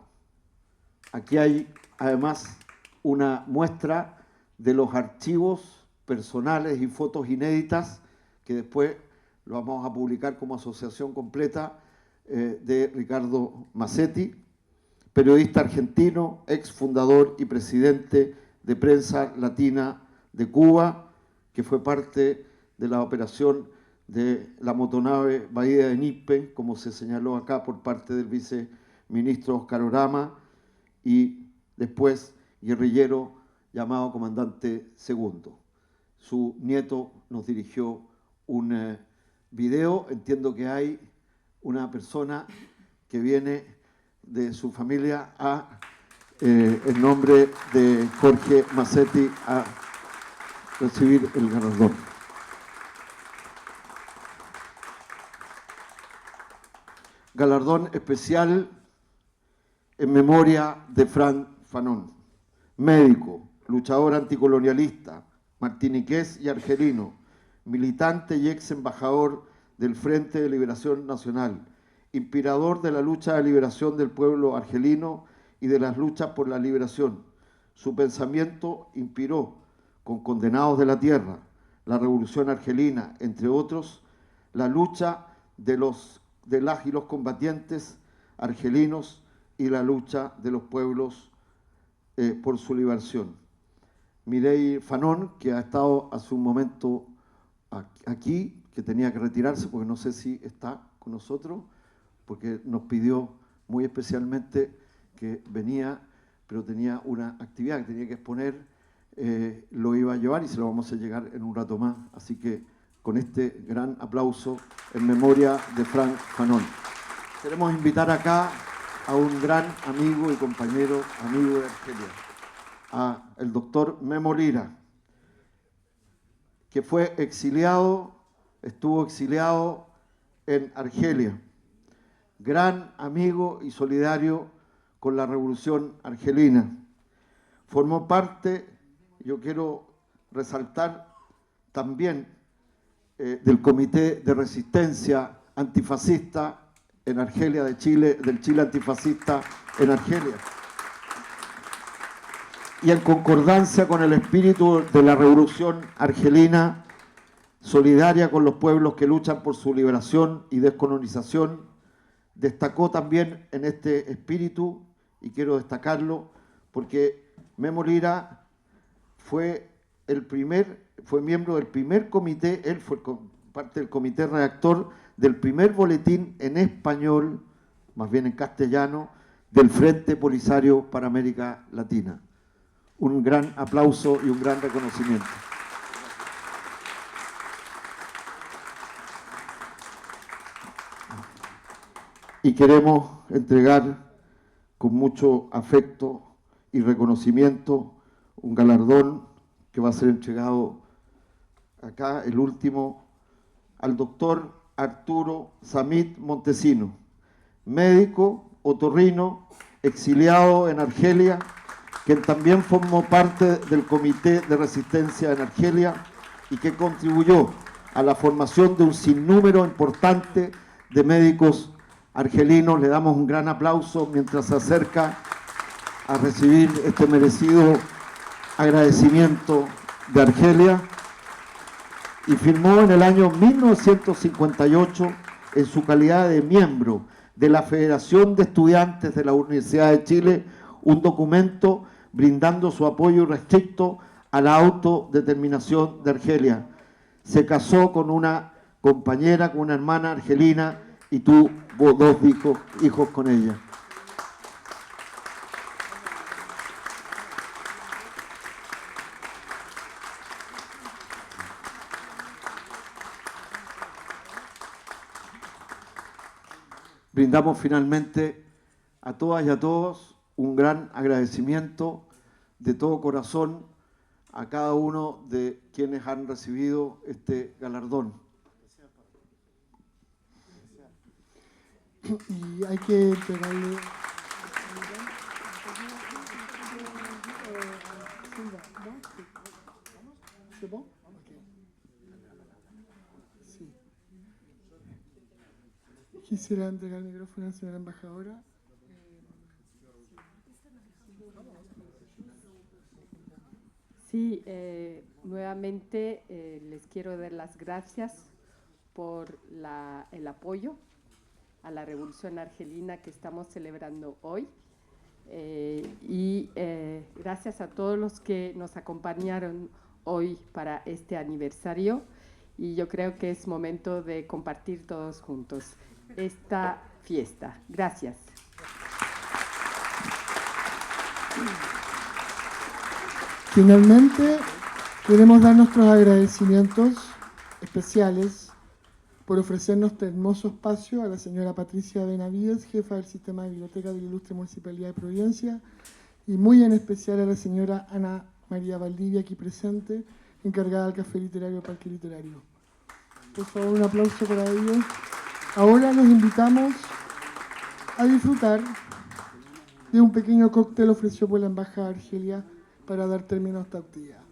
[SPEAKER 8] Aquí hay además una muestra de los archivos personales y fotos inéditas que después lo vamos a publicar como asociación completa de Ricardo Massetti, periodista argentino, ex fundador y presidente de Prensa Latina de Cuba, que fue parte de la operación de la motonave Bahía de Nipe, como se señaló acá por parte del viceministro Oscar Orama, y después guerrillero llamado Comandante Segundo. Su nieto nos dirigió un video. Entiendo que hay una persona que viene de su familia en nombre de Jorge Massetti a recibir el galardón. Galardón especial en memoria de Frank Fanon, médico, luchador anticolonialista, martiniqués y argelino, militante y ex embajador del Frente de Liberación Nacional, inspirador de la lucha de liberación del pueblo argelino y de las luchas por la liberación. Su pensamiento inspiró, con Condenados de la Tierra, la Revolución Argelina, entre otros, la lucha de las y los combatientes argelinos y la lucha de los pueblos por su liberación. Mireille Fanon, que ha estado hace un momento aquí, que tenía que retirarse porque no sé si está con nosotros, porque nos pidió muy especialmente que venía, pero tenía una actividad que tenía que exponer, lo iba a llevar y se lo vamos a llegar en un rato más. Así que con este gran aplauso en memoria de Frank Fanon. Queremos invitar acá a un gran amigo y compañero, amigo de Argelia, a el doctor Memo Lira, que fue exiliado, estuvo exiliado en Argelia, gran amigo y solidario con la revolución argelina. Formó parte, yo quiero resaltar también, del Comité de Resistencia Antifascista en Argelia de Chile, del Chile Antifascista en Argelia. Y en concordancia con el espíritu de la revolución argelina, solidaria con los pueblos que luchan por su liberación y descolonización, destacó también en este espíritu, y quiero destacarlo, porque Memo Lira fue miembro del primer comité, él fue parte del comité redactor del primer boletín en español, más bien en castellano, del Frente Polisario para América Latina. Un gran aplauso y un gran reconocimiento. Y queremos entregar con mucho afecto y reconocimiento un galardón que va a ser entregado acá, el último, al doctor Arturo Samit Montesino, médico otorrino, exiliado en Argelia, quien también formó parte del Comité de Resistencia en Argelia y que contribuyó a la formación de un sinnúmero importante de médicos argelinos. Le damos un gran aplauso mientras se acerca a recibir este merecido agradecimiento de Argelia, y firmó en el año 1958, en su calidad de miembro de la Federación de Estudiantes de la Universidad de Chile, un documento brindando su apoyo irrestricto a la autodeterminación de Argelia. Se casó con una compañera, con una hermana argelina, y tuvo 2 hijos con ella. Brindamos finalmente a todas y a todos un gran agradecimiento de todo corazón a cada uno de quienes han recibido este galardón.
[SPEAKER 1] Y hay que entregarle... Quisiera entregar el micrófono a la señora embajadora.
[SPEAKER 7] Sí, nuevamente les quiero dar las gracias por el apoyo a la Revolución Argelina que estamos celebrando hoy. Y gracias a todos los que nos acompañaron hoy para este aniversario. Y yo creo que es momento de compartir todos juntos esta fiesta. Gracias.
[SPEAKER 1] Finalmente, queremos dar nuestros agradecimientos especiales por ofrecernos este hermoso espacio a la señora Patricia Benavides, jefa del Sistema de Biblioteca de la Ilustre Municipalidad de Providencia, y muy en especial a la señora Ana María Valdivia, aquí presente, encargada del Café Literario Parque Literario. Por favor, un aplauso para ellos. Ahora los invitamos a disfrutar de un pequeño cóctel ofrecido por la Embajada de Argelia para dar término a esta actividad.